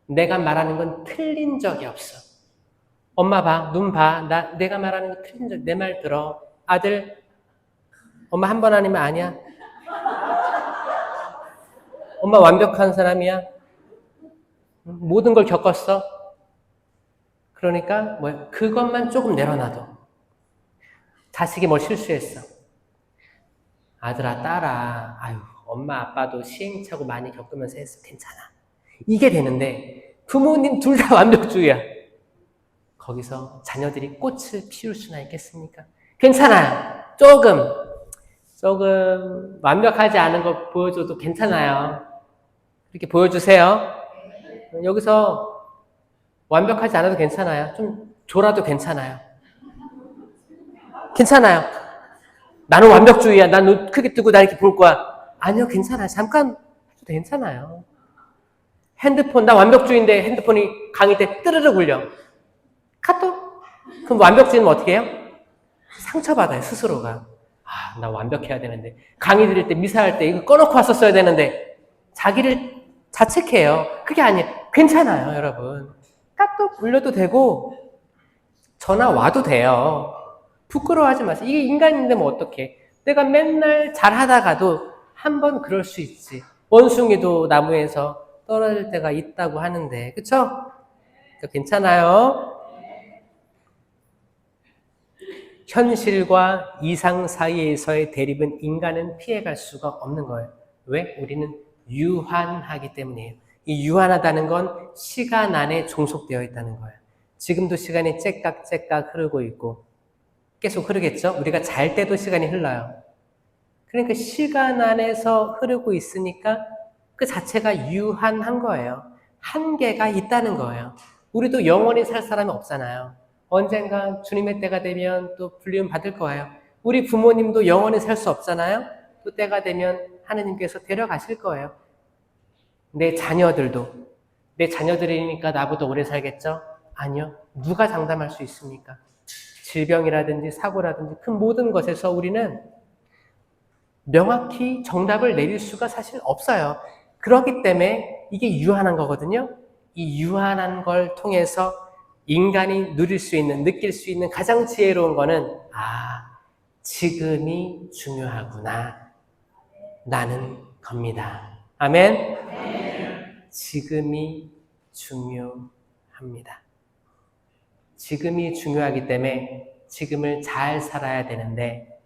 내가 말하는 건 틀린 적이 없어. 엄마 봐, 눈 봐. 내가 말하는 거 틀린 적, 내 말 들어. 아들, 엄마 한 번 아니면 아니야. 엄마 완벽한 사람이야. 모든 걸 겪었어. 그러니까 그것만 조금 내려놔도 자식이 뭘 실수했어. 아들아, 딸아, 아유, 엄마, 아빠도 시행착오 많이 겪으면서 했어. 괜찮아. 이게 되는데 부모님 둘 다 완벽주의야. 거기서 자녀들이 꽃을 피울 수나 있겠습니까? 괜찮아요. 조금 완벽하지 않은 거 보여줘도 괜찮아요. 이렇게 보여주세요. 여기서 완벽하지 않아도 괜찮아요. 좀 졸아도 괜찮아요. 괜찮아요. 나는 완벽주의야. 난 눈 크게 뜨고 나 이렇게 볼 거야. 아니요, 괜찮아요. 잠깐 해도 괜찮아요. 핸드폰, 나 완벽주의인데 핸드폰이 강의 때 뜨르륵 울려. 카톡? 그럼 완벽주의는 어떻게 해요? 상처받아요, 스스로가. 아, 나 완벽해야 되는데. 강의 드릴 때, 미사할 때 이거 꺼놓고 왔었어야 되는데. 자기를 자책해요. 그게 아니에요. 괜찮아요, 여러분. 카톡 울려도 되고, 전화 와도 돼요. 부끄러워하지 마세요. 이게 인간인데 뭐 어떡해. 내가 맨날 잘하다가도 한 번 그럴 수 있지. 원숭이도 나무에서 떨어질 때가 있다고 하는데, 그쵸? 괜찮아요. 현실과 이상 사이에서의 대립은 인간은 피해갈 수가 없는 거예요. 왜? 우리는 유한하기 때문이에요. 이 유한하다는 건 시간 안에 종속되어 있다는 거예요. 지금도 시간이 째깍째깍 흐르고 있고 계속 흐르겠죠? 우리가 잘 때도 시간이 흘러요. 그러니까 시간 안에서 흐르고 있으니까 그 자체가 유한한 거예요. 한계가 있다는 거예요. 우리도 영원히 살 사람이 없잖아요. 언젠가 주님의 때가 되면 또 불리움 받을 거예요. 우리 부모님도 영원히 살 수 없잖아요. 또 때가 되면 하느님께서 데려가실 거예요. 내 자녀들이니까 나보다 오래 살겠죠? 아니요. 누가 장담할 수 있습니까? 질병이라든지 사고라든지 그 모든 것에서 우리는 명확히 정답을 내릴 수가 사실 없어요. 그렇기 때문에 이게 유한한 거거든요. 이 유한한 걸 통해서 인간이 누릴 수 있는, 느낄 수 있는 가장 지혜로운 거는 지금이 중요하구나. 나는 겁니다. 아멘? 지금이 중요합니다. 지금이 중요하기 때문에 지금을 잘 살아야 되는데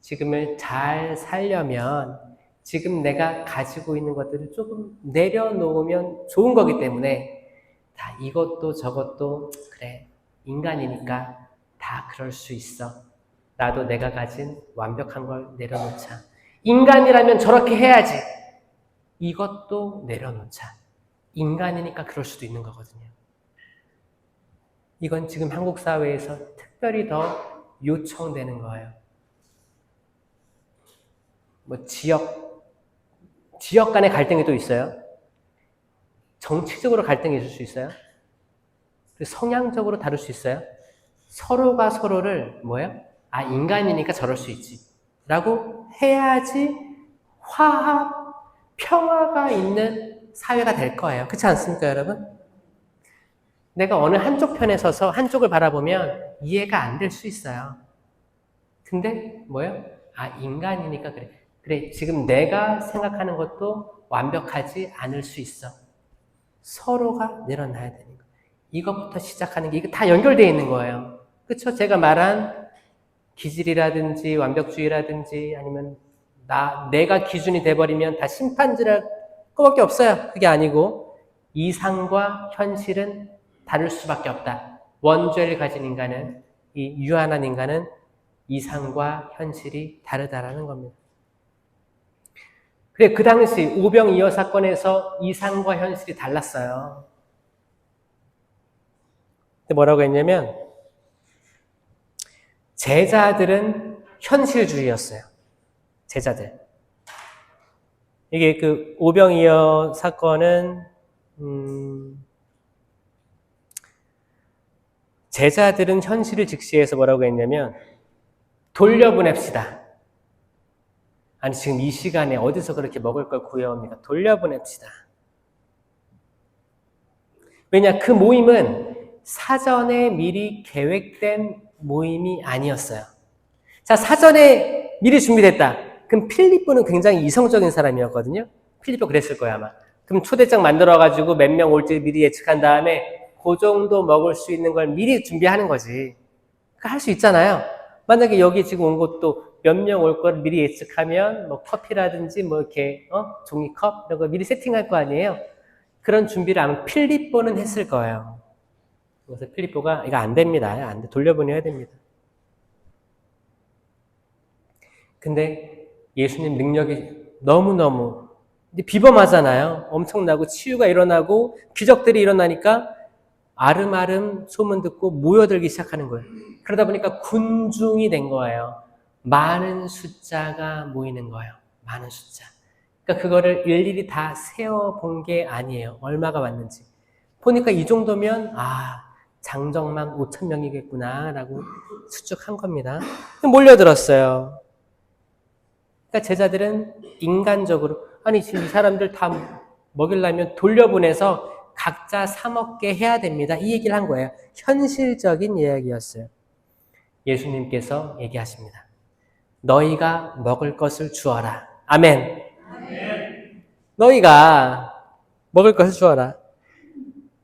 지금을 잘 살려면 지금 내가 가지고 있는 것들을 조금 내려놓으면 좋은 거기 때문에 다 이것도 저것도 그래 인간이니까 다 그럴 수 있어. 나도 내가 가진 완벽한 걸 내려놓자. 인간이라면 저렇게 해야지. 이것도 내려놓자. 인간이니까 그럴 수도 있는 거거든요. 이건 지금 한국 사회에서 특별히 더 요청되는 거예요. 지역 간의 갈등이 또 있어요. 정치적으로 갈등이 있을 수 있어요. 성향적으로 다를 수 있어요. 서로가 서로를 인간이니까 저럴 수 있지. 라고 해야지 화합, 평화가 있는 사회가 될 거예요. 그렇지 않습니까, 여러분? 내가 어느 한쪽 편에 서서 한쪽을 바라보면 이해가 안 될 수 있어요. 근데 인간이니까 그래. 그래, 지금 내가 생각하는 것도 완벽하지 않을 수 있어. 서로가 내려놔야 되는 거예요. 이것부터 시작하는 게 이거 다 연결되어 있는 거예요. 그렇죠? 제가 말한 기질이라든지 완벽주의라든지 아니면 내가 기준이 돼버리면 다 심판질할 거밖에 없어요. 그게 아니고 이상과 현실은 다를 수밖에 없다. 원죄를 가진 인간은, 이 유한한 인간은 이상과 현실이 다르다라는 겁니다. 그래, 그 당시 오병이어 사건에서 이상과 현실이 달랐어요. 근데 뭐라고 했냐면 제자들은 현실주의였어요. 제자들. 이게 그 오병이어 사건은 제자들은 현실을 직시해서 뭐라고 했냐면 돌려보냅시다. 아니 지금 이 시간에 어디서 그렇게 먹을 걸 구해옵니까? 돌려보냅시다. 왜냐? 그 모임은 사전에 미리 계획된 모임이 아니었어요. 자, 사전에 미리 준비됐다. 그럼 필리포는 굉장히 이성적인 사람이었거든요. 필리포 그랬을 거야 아마. 그럼 초대장 만들어가지고 몇 명 올지 미리 예측한 다음에 그 정도 먹을 수 있는 걸 미리 준비하는 거지. 할 수 있잖아요. 만약에 여기 지금 온 것도 몇 명 올 걸 미리 예측하면 뭐 커피라든지 뭐 이렇게 종이컵 이런 거 미리 세팅할 거 아니에요. 그런 준비를 아마 필립보는 했을 거예요. 그래서 필립보가 이거 안 됩니다. 안 돼. 돌려보내야 됩니다. 근데 예수님 능력이 너무너무 비범하잖아요. 엄청나고 치유가 일어나고 기적들이 일어나니까 아름아름 소문 듣고 모여들기 시작하는 거예요. 그러다 보니까 군중이 된 거예요. 많은 숫자가 모이는 거예요. 많은 숫자. 그러니까 그거를 일일이 다 세어본 게 아니에요. 얼마가 왔는지. 보니까 이 정도면 장정만 5,000명이겠구나 라고 추측한 겁니다. 몰려들었어요. 그러니까 제자들은 인간적으로 아니 지금 이 사람들 다 먹이려면 돌려보내서 각자 사 먹게 해야 됩니다. 이 얘기를 한 거예요. 현실적인 이야기였어요. 예수님께서 얘기하십니다. 너희가 먹을 것을 주어라. 아멘. 아멘. 너희가 먹을 것을 주어라.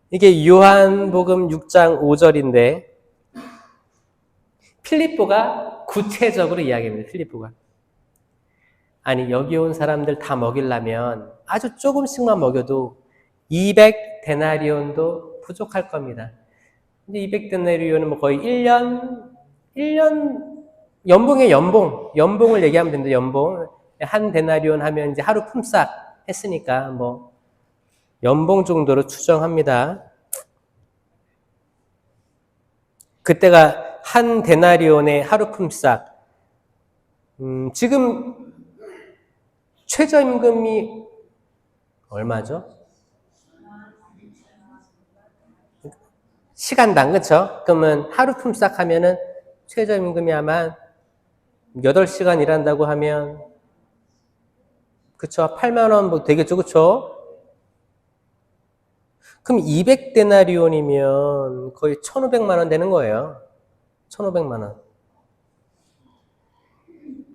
이게 요한복음 6장 5절인데 필립보가 구체적으로 이야기합니다. 필립보가. 아니 여기 온 사람들 다 먹이려면 아주 조금씩만 먹여도 200데나리온도 부족할 겁니다. 근데 200데나리온은 뭐 거의 1년 연봉을 얘기하면 됩니다. 연봉. 한 데나리온 하면 이제 하루 품삯 했으니까 뭐 연봉 정도로 추정합니다. 그때가 한 데나리온의 하루 품삯. 지금 최저임금이 얼마죠? 시간당, 그쵸? 그러면 하루 품삯 하면은 최저임금이 아마 8시간 일한다고 하면, 그쵸? 8만원 뭐 되겠죠, 그쵸? 그럼 200데나리온이면 거의 1,500만원 되는 거예요. 1,500만원.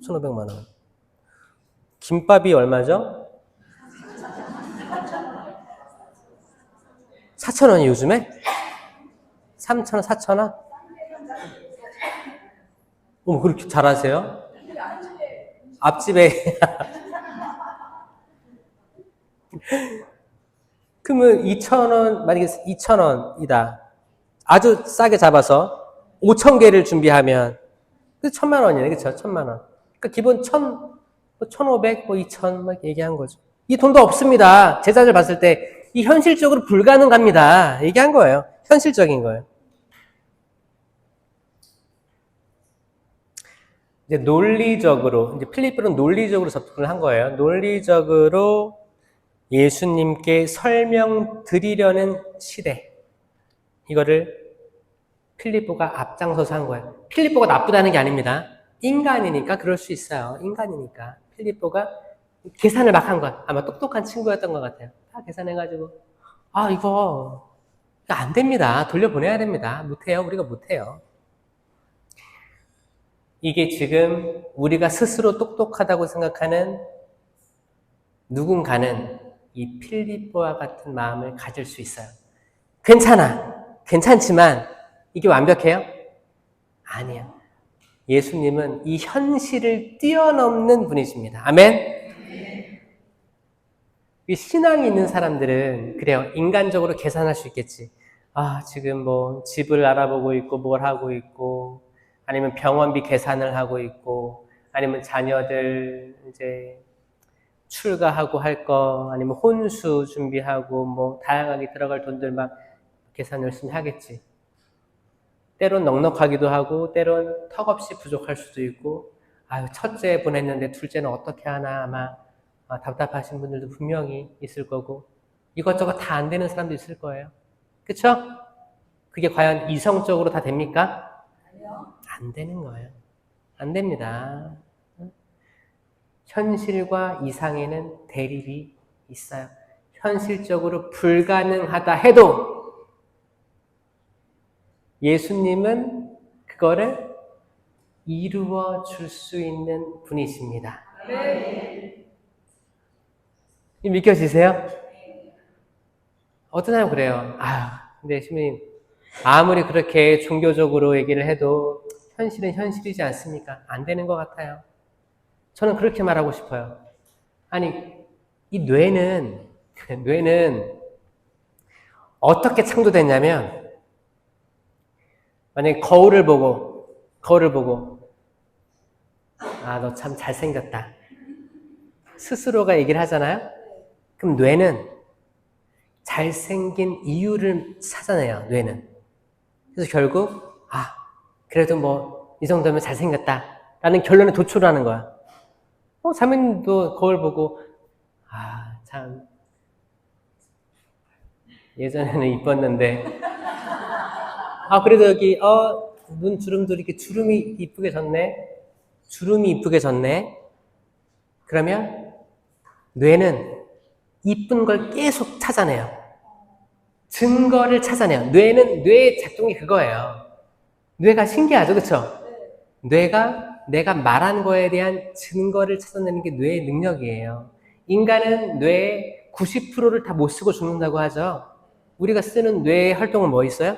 1,500만원. 김밥이 얼마죠? 4,000원이 요즘에? 3,000원, 4,000원? 그렇게 잘하세요? 앞집에. 그러면 2,000원, 만약에 2,000원이다. 아주 싸게 잡아서 5,000개를 준비하면 1,000만 원이네, 그쵸? 1,000만 원. 그러니까 기본 1,500, 2,000 막 얘기한 거죠. 이 돈도 없습니다. 제자들 봤을 때 이 현실적으로 불가능합니다. 얘기한 거예요. 현실적인 거예요. 이제 논리적으로, 이제 필립보는 논리적으로 접근을 한 거예요. 논리적으로 예수님께 설명드리려는 시대. 이거를 필립보가 앞장서서 한 거예요. 필립보가 나쁘다는 게 아닙니다. 인간이니까 그럴 수 있어요. 인간이니까. 필립보가 계산을 막 한 거야. 아마 똑똑한 친구였던 것 같아요. 다 계산해가지고 이거 안 됩니다. 돌려보내야 됩니다. 못해요. 우리가 못해요. 이게 지금 우리가 스스로 똑똑하다고 생각하는 누군가는 이 필립보와 같은 마음을 가질 수 있어요. 괜찮지만 이게 완벽해요? 아니에요. 예수님은 이 현실을 뛰어넘는 분이십니다. 아멘? 이 신앙이 있는 사람들은 그래요. 인간적으로 계산할 수 있겠지. 지금 뭐 집을 알아보고 있고 뭘 하고 있고 아니면 병원비 계산을 하고 있고 아니면 자녀들 이제 출가하고 할 거 아니면 혼수 준비하고 뭐 다양하게 들어갈 돈들 막 계산 열심히 하겠지. 때론 넉넉하기도 하고 때론 턱없이 부족할 수도 있고 첫째 보냈는데 둘째는 어떻게 하나 아마 답답하신 분들도 분명히 있을 거고 이것저것 다 안 되는 사람도 있을 거예요. 그쵸? 그게 과연 이성적으로 다 됩니까? 안 되는 거예요. 안 됩니다. 현실과 이상에는 대립이 있어요. 현실적으로 불가능하다 해도 예수님은 그거를 이루어 줄 수 있는 분이십니다. 네. 믿겨지세요? 어떤 사람은 그래요. 근데 시민님, 아무리 그렇게 종교적으로 얘기를 해도 현실은 현실이지 않습니까? 안 되는 것 같아요. 저는 그렇게 말하고 싶어요. 아니, 이 뇌는 어떻게 창조됐냐면, 만약에 거울을 보고, 아, 너 참 잘생겼다. 스스로가 얘기를 하잖아요? 그럼 뇌는 잘생긴 이유를 찾아내요, 뇌는. 그래서 결국, 아, 그래도 뭐, 이 정도면 잘생겼다. 라는 결론에 도출하는 거야. 자매님도 거울 보고, 아, 참, 예전에는 이뻤는데, 아, 그래도 여기, 눈 주름도 이렇게 주름이 이쁘게 졌네. 주름이 이쁘게 졌네. 그러면 뇌는 이쁜 걸 계속 찾아내요. 증거를 찾아내요. 뇌의 작동이 그거예요. 뇌가 신기하죠, 그쵸? 뇌가 내가 말한 거에 대한 증거를 찾아내는 게 뇌의 능력이에요. 인간은 뇌의 90%를 다 못 쓰고 죽는다고 하죠. 우리가 쓰는 뇌의 활동은 뭐 있어요?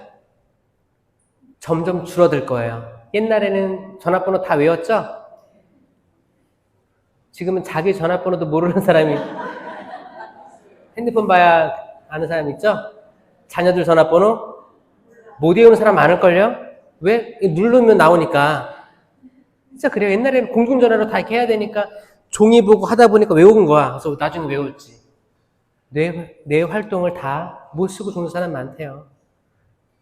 점점 줄어들 거예요. 옛날에는 전화번호 다 외웠죠? 지금은 자기 전화번호도 모르는 사람이 핸드폰 봐야 아는 사람 있죠? 자녀들 전화번호 못 외우는 사람 많을걸요? 왜? 누르면 나오니까. 진짜 그래요. 옛날에는 공중전화로 다 이렇게 해야 되니까 종이 보고 하다 보니까 외운 거야. 그래서 나중에 외웠지. 뇌 활동을 다 못 쓰고 죽는 사람 많대요.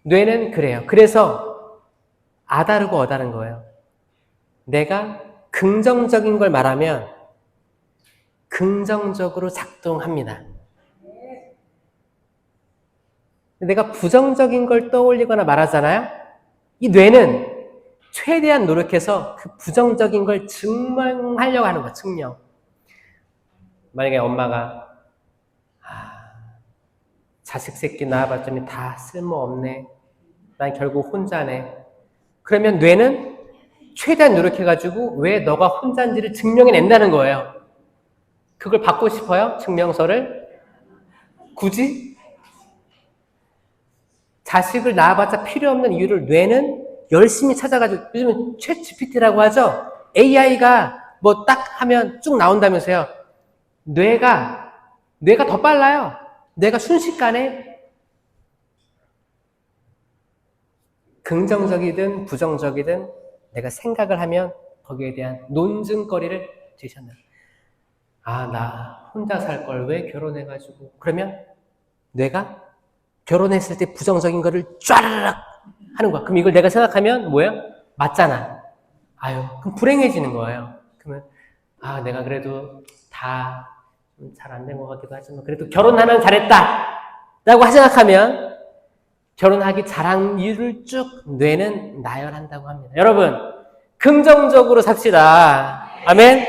뇌는 그래요. 그래서 아다르고 어다른 거예요. 내가 긍정적인 걸 말하면 긍정적으로 작동합니다. 내가 부정적인 걸 떠올리거나 말하잖아요? 이 뇌는 최대한 노력해서 그 부정적인 걸 증명하려고 하는 거야, 증명. 만약에 엄마가 자식 새끼 낳아봤더니 다 쓸모없네. 난 결국 혼자네. 그러면 뇌는 최대한 노력해가지고 왜 너가 혼자인지를 증명해낸다는 거예요. 그걸 받고 싶어요? 증명서를? 굳이? 자식을 낳아봤자 필요 없는 이유를 뇌는 열심히 찾아가지고, 요즘은 챗 GPT라고 하죠? AI가 뭐 딱 하면 쭉 나온다면서요. 뇌가 더 빨라요. 뇌가 순식간에 긍정적이든 부정적이든 내가 생각을 하면 거기에 대한 논증거리를 제시한다. 아, 나 혼자 살 걸 왜 결혼해가지고. 그러면 뇌가 결혼했을 때 부정적인 거를 쫘르륵 하는 거야. 그럼 이걸 내가 생각하면 뭐야? 맞잖아. 아유, 그럼 불행해지는 거예요. 그러면 아, 내가 그래도 다 잘 안 된 것 같기도 하지만 그래도 결혼하면 잘했다 라고 생각하면 결혼하기 잘한 이유를 쭉 뇌는 나열한다고 합니다. 여러분, 긍정적으로 삽시다. 아멘?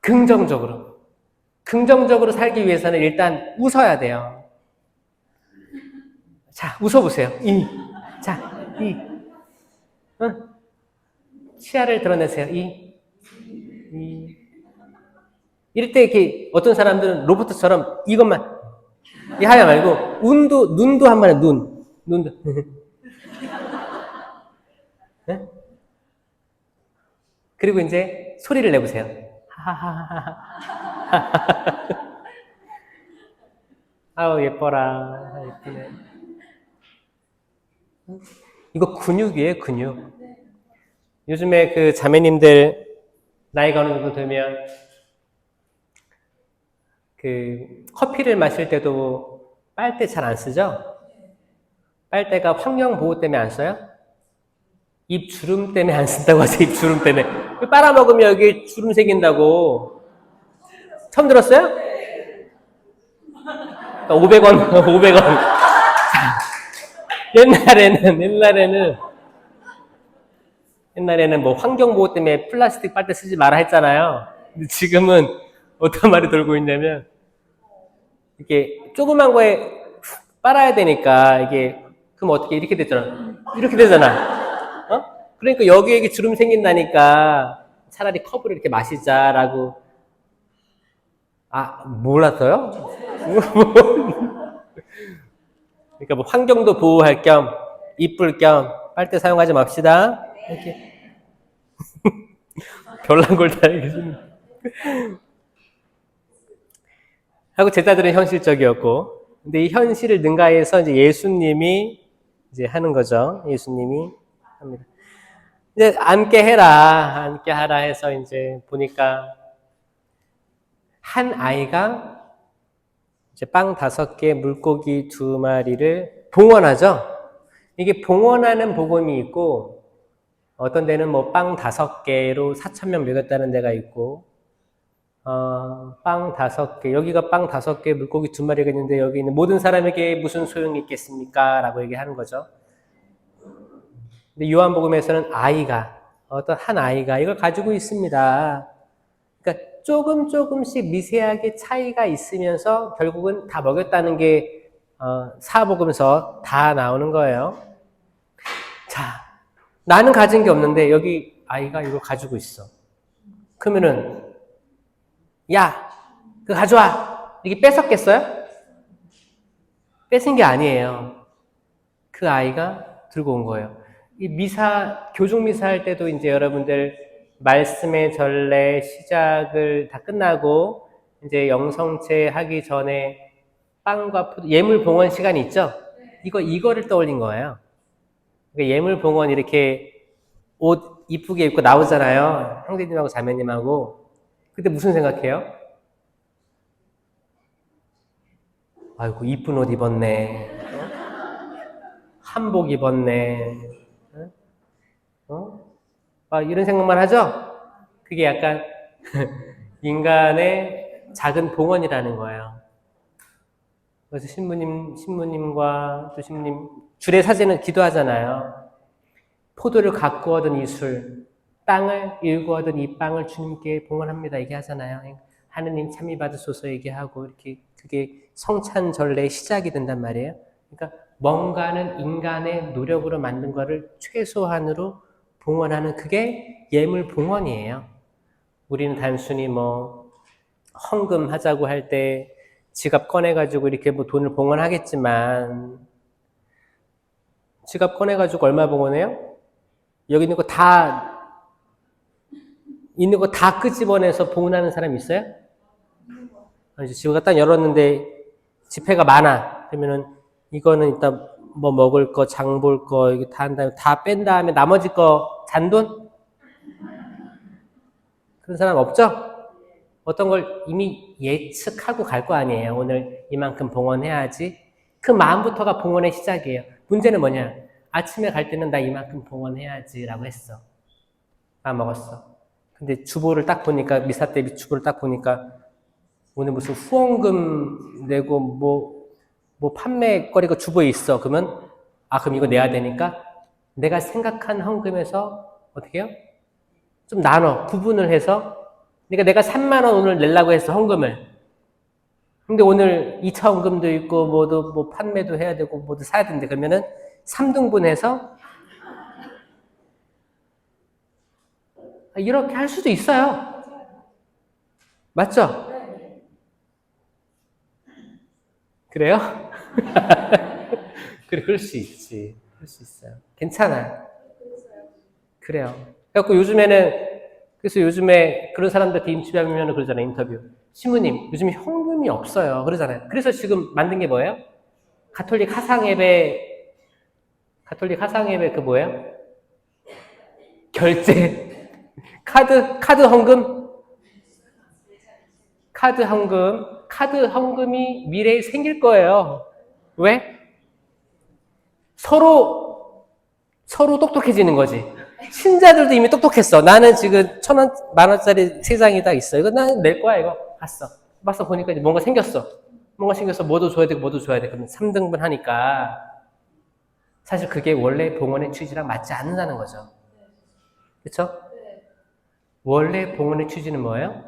긍정적으로 살기 위해서는 일단 웃어야 돼요. 자, 웃어보세요. 치아를 드러내세요. 이럴 때 이렇게 어떤 사람들은 로봇처럼 이것만 하야 말고 눈도 한 번에 눈도 네? 그리고 이제 소리를 내보세요. 아우 예뻐라. 예쁘네. 이거 근육이에요, 근육. 요즘에 그 자매님들 나이가 어느 정도 되면 그 커피를 마실 때도 빨대 잘 안 쓰죠? 빨대가 환경 보호 때문에 안 써요? 입 주름 때문에 안 쓴다고 하죠, 입 주름 때문에. 빨아먹으면 여기 주름 생긴다고. 처음 들었어요? 500원, 500원. 옛날에는 뭐 환경보호 때문에 플라스틱 빨대 쓰지 마라 했잖아요. 근데 지금은 어떤 말이 돌고 있냐면, 이게 조그만 거에 빨아야 되니까, 이게, 그럼 어떻게 이렇게 됐잖아. 이렇게 되잖아. 그러니까 여기에 주름 생긴다니까 차라리 컵으로 이렇게 마시자라고. 아, 몰랐어요? 그러니까 뭐 환경도 보호할 겸, 이쁠 겸 빨대 사용하지 맙시다. 이렇게 별난골다 얘기했습니다. 하고 제자들은 현실적이었고, 근데 이 현실을 능가해서 이제 예수님이 이제 하는 거죠. 예수님이 합니다. 이제 함께 해라, 함께 하라 해서 이제 보니까 한 아이가 이제 빵 5개, 물고기 2마리를 봉헌하죠. 이게 봉헌하는 복음이 있고, 어떤 데는 뭐 빵 5개로 4,000명 먹였다는 데가 있고, 빵 5개, 여기가 빵 5개, 물고기 2마리가 있는데 여기 있는 모든 사람에게 무슨 소용이 있겠습니까? 라고 얘기하는 거죠. 근데 요한복음에서는 어떤 한 아이가 이걸 가지고 있습니다. 그러니까 조금씩 미세하게 차이가 있으면서 결국은 다 먹였다는 게 사복음서 다 나오는 거예요. 자, 나는 가진 게 없는데 여기 아이가 이걸 가지고 있어. 그러면은 야, 그거 가져와. 이게 뺏었겠어요? 뺏은 게 아니에요. 그 아이가 들고 온 거예요. 이 교중 미사 할 때도 이제 여러분들 말씀의 전례 시작을 다 끝나고 이제 영성체 하기 전에 빵과 포도, 예물 봉헌 시간이 있죠? 이거를 떠올린 거예요. 그러니까 예물 봉헌 이렇게 옷 이쁘게 입고 나오잖아요. 형제님하고 자매님하고. 그때 무슨 생각해요? 아이고, 이쁜 옷 입었네. 한복 입었네. 이런 생각만 하죠? 그게 약간 인간의 작은 봉헌이라는 거예요. 그래서 신부님과 또 신부님, 주례 사제는 기도하잖아요. 포도를 갖고 얻은 이 술, 빵을 일구 얻은 이 빵을 주님께 봉헌합니다. 얘기하잖아요. 하느님 참이 받으소서 얘기하고 이렇게 그게 성찬 전례의 시작이 된단 말이에요. 그러니까 뭔가는 인간의 노력으로 만든 거를 최소한으로 봉헌하는 그게 예물 봉헌이에요. 우리는 단순히 뭐 헌금 하자고 할 때 지갑 꺼내가지고 이렇게 뭐 돈을 봉헌하겠지만 지갑 꺼내가지고 얼마 봉헌해요? 여기 있는 거 다 끄집어내서 봉헌하는 사람 있어요? 이제 지갑 딱 열었는데 지폐가 많아. 그러면은 이거는 일단 뭐 먹을 거, 장 볼 거, 이거 다 한 다음에 다 뺀 다음에 나머지 거 잔돈? 그런 사람 없죠? 어떤 걸 이미 예측하고 갈 거 아니에요. 오늘 이만큼 봉헌해야지. 그 마음부터가 봉헌의 시작이에요. 문제는 뭐냐? 아침에 갈 때는 나 이만큼 봉헌해야지 라고 했어. 다 먹었어. 근데 주보를 딱 보니까, 미사 때 주보를 딱 보니까 오늘 무슨 후원금 내고 뭐 판매거리가 주보에 있어. 그러면 그럼 이거 내야 되니까 내가 생각한 헌금에서 어떻게 해요? 좀 구분을 해서 그러니까 내가 3만 원 오늘 내려고 했어, 헌금을. 근데 오늘 2차 헌금도 있고 뭐 판매도 해야 되고 뭐도 사야 되는데 그러면은 3등분해서 이렇게 할 수도 있어요. 맞죠? 그래요? 그래, 그럴 수 있지. 그럴 수 있어요. 괜찮아요. 그래요. 그래서 요즘에 그런 사람들한테 인터뷰하면 그러잖아요, 인터뷰. 신부님, 요즘 현금이 없어요. 그러잖아요. 그래서 지금 만든 게 뭐예요? 가톨릭 화상예배 그 뭐예요? 결제. 카드 헌금? 카드 헌금이 미래에 생길 거예요. 왜? 서로 똑똑해지는 거지. 신자들도 이미 똑똑했어. 나는 지금 1,000원, 10,000원짜리 3장이 다 있어. 이거 나는 낼 거야, 이거. 봤어. 보니까 이제 뭔가 생겼어. 뭐도 줘야 되고, 뭐도 줘야 돼. 그럼 3등분 하니까. 사실 그게 원래 봉헌의 취지랑 맞지 않는다는 거죠. 그쵸? 원래 봉헌의 취지는 뭐예요?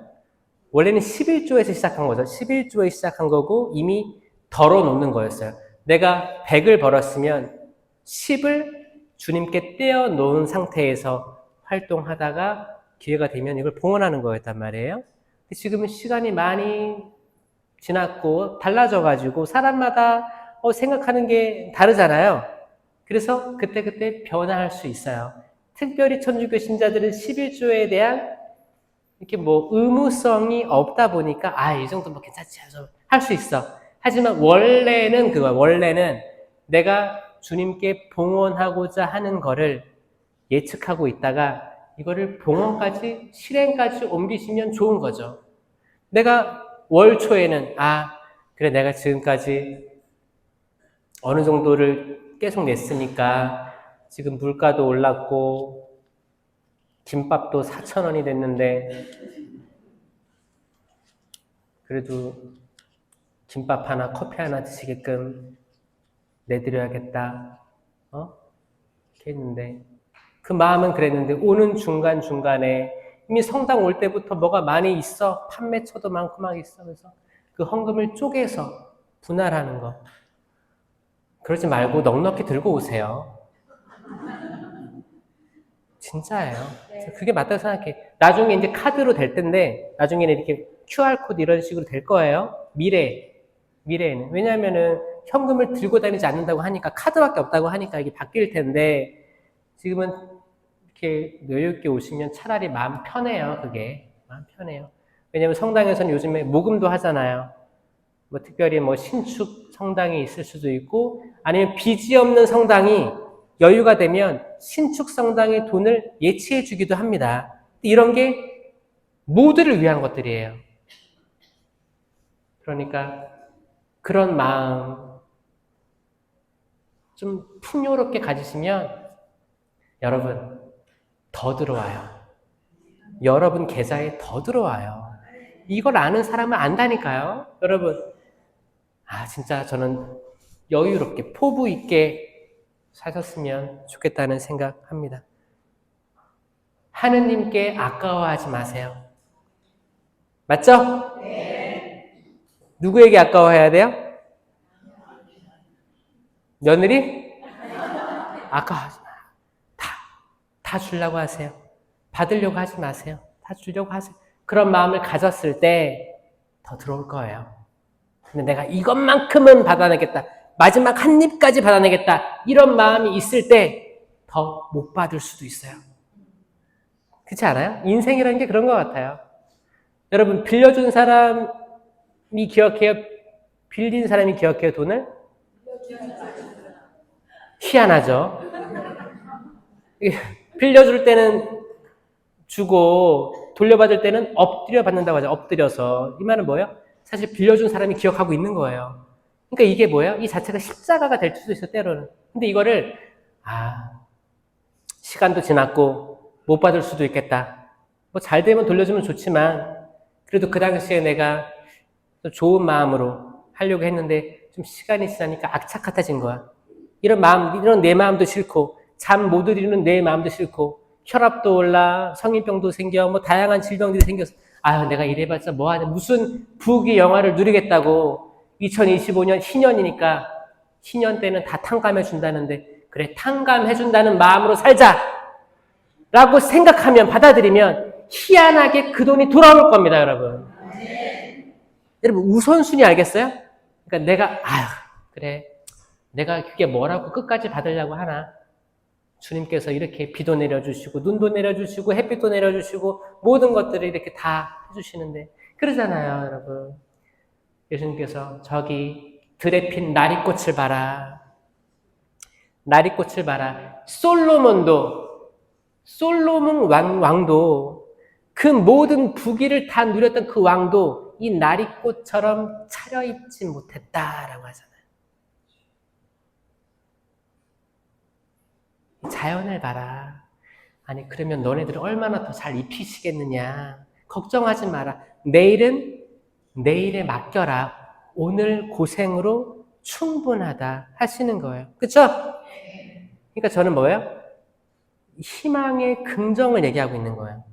원래는 11조에서 시작한 거죠. 11조에 시작한 거고, 이미 덜어놓는 거였어요. 내가 100을 벌었으면 10을 주님께 떼어놓은 상태에서 활동하다가 기회가 되면 이걸 봉헌하는 거였단 말이에요. 지금은 시간이 많이 지났고 달라져가지고 사람마다 생각하는 게 다르잖아요. 그래서 그때그때 변화할 수 있어요. 특별히 천주교 신자들은 11조에 대한 이렇게 뭐 의무성이 없다 보니까 이 정도 뭐 괜찮지 할 수 있어. 하지만 원래는 그거야. 원래는 내가 주님께 봉헌하고자 하는 거를 예측하고 있다가 이거를 봉헌까지 실행까지 옮기시면 좋은 거죠. 내가 월 초에는 그래 내가 지금까지 어느 정도를 계속 냈으니까 지금 물가도 올랐고 김밥도 4,000원이 됐는데 그래도 김밥 하나 커피 하나 드시게끔 내드려야겠다. 이렇게 했는데 그 마음은 그랬는데 오는 중간중간에 이미 성당 올 때부터 뭐가 많이 있어. 판매처도 많고 막 있어. 그래서 그 헌금을 쪼개서 분할하는 거. 그러지 말고 넉넉히 들고 오세요. 진짜예요. 그게 맞다고 생각해. 나중에 이제 카드로 될 텐데 나중에는 이렇게 QR코드 이런 식으로 될 거예요. 미래에는. 왜냐하면은 현금을 들고 다니지 않는다고 하니까 카드밖에 없다고 하니까 이게 바뀔 텐데 지금은 이렇게 여유있게 오시면 차라리 마음 편해요. 그게 마음 편해요. 왜냐하면 성당에서는 요즘에 모금도 하잖아요. 뭐 특별히 뭐 신축 성당이 있을 수도 있고 아니면 빚이 없는 성당이 여유가 되면 신축 성당의 돈을 예치해 주기도 합니다. 이런 게 모두를 위한 것들이에요. 그러니까 그런 마음 좀 풍요롭게 가지시면 여러분 더 들어와요. 여러분 계좌에 더 들어와요. 이걸 아는 사람은 안다니까요. 여러분 진짜 저는 여유롭게 포부 있게 사셨으면 좋겠다는 생각합니다. 하느님께 아까워하지 마세요. 맞죠? 네. 누구에게 아까워해야 돼요? 며느리? 아까워하지 마. 다 주려고 하세요. 받으려고 하지 마세요. 다 주려고 하세요. 그런 마음을 가졌을 때 더 들어올 거예요. 근데 내가 이것만큼은 받아내겠다. 마지막 한 입까지 받아내겠다. 이런 마음이 있을 때 더 못 받을 수도 있어요. 그렇지 않아요? 인생이라는 게 그런 것 같아요. 여러분 빌려준 사람이 기억해요? 빌린 사람이 기억해요? 돈을? 희한하죠. 빌려줄 때는 주고 돌려받을 때는 엎드려 받는다고 하죠. 엎드려서. 이 말은 뭐예요? 사실 빌려준 사람이 기억하고 있는 거예요. 그러니까 이게 뭐예요? 이 자체가 십자가가 될 수도 있어 때로는. 근데 이거를 시간도 지났고 못 받을 수도 있겠다. 뭐 잘 되면 돌려주면 좋지만 그래도 그 당시에 내가 또 좋은 마음으로 하려고 했는데 좀 시간이 지나니까 악착 같아진 거야. 이런 마음, 이런 내 마음도 싫고 잠 못 이루는 내 마음도 싫고 혈압도 올라 성인병도 생겨 뭐 다양한 질병들이 생겨서 내가 이래봤자 뭐하냐 무슨 부귀 영화를 누리겠다고 2025년 신년이니까 신년 때는 다 탕감해 준다는데 그래 탕감해 준다는 마음으로 살자 라고 생각하면 받아들이면 희한하게 그 돈이 돌아올 겁니다. 여러분 여러분 우선순위 알겠어요? 그러니까 내가 그래 내가 그게 뭐라고 끝까지 받으려고 하나 주님께서 이렇게 비도 내려주시고 눈도 내려주시고 햇빛도 내려주시고 모든 것들을 이렇게 다 해주시는데 그러잖아요. 여러분 예수님께서 저기 들에 핀 나리꽃을 봐라. 나리꽃을 봐라. 솔로몬 왕도 그 모든 부귀를 다 누렸던 그 왕도 이 나리꽃처럼 차려입지 못했다라고 하잖아요. 자연을 봐라. 아니 그러면 너네들은 얼마나 더 잘 입히시겠느냐. 걱정하지 마라. 내일은 내일에 맡겨라. 오늘 고생으로 충분하다 하시는 거예요. 그렇죠? 그러니까 저는 뭐예요? 희망의 긍정을 얘기하고 있는 거예요.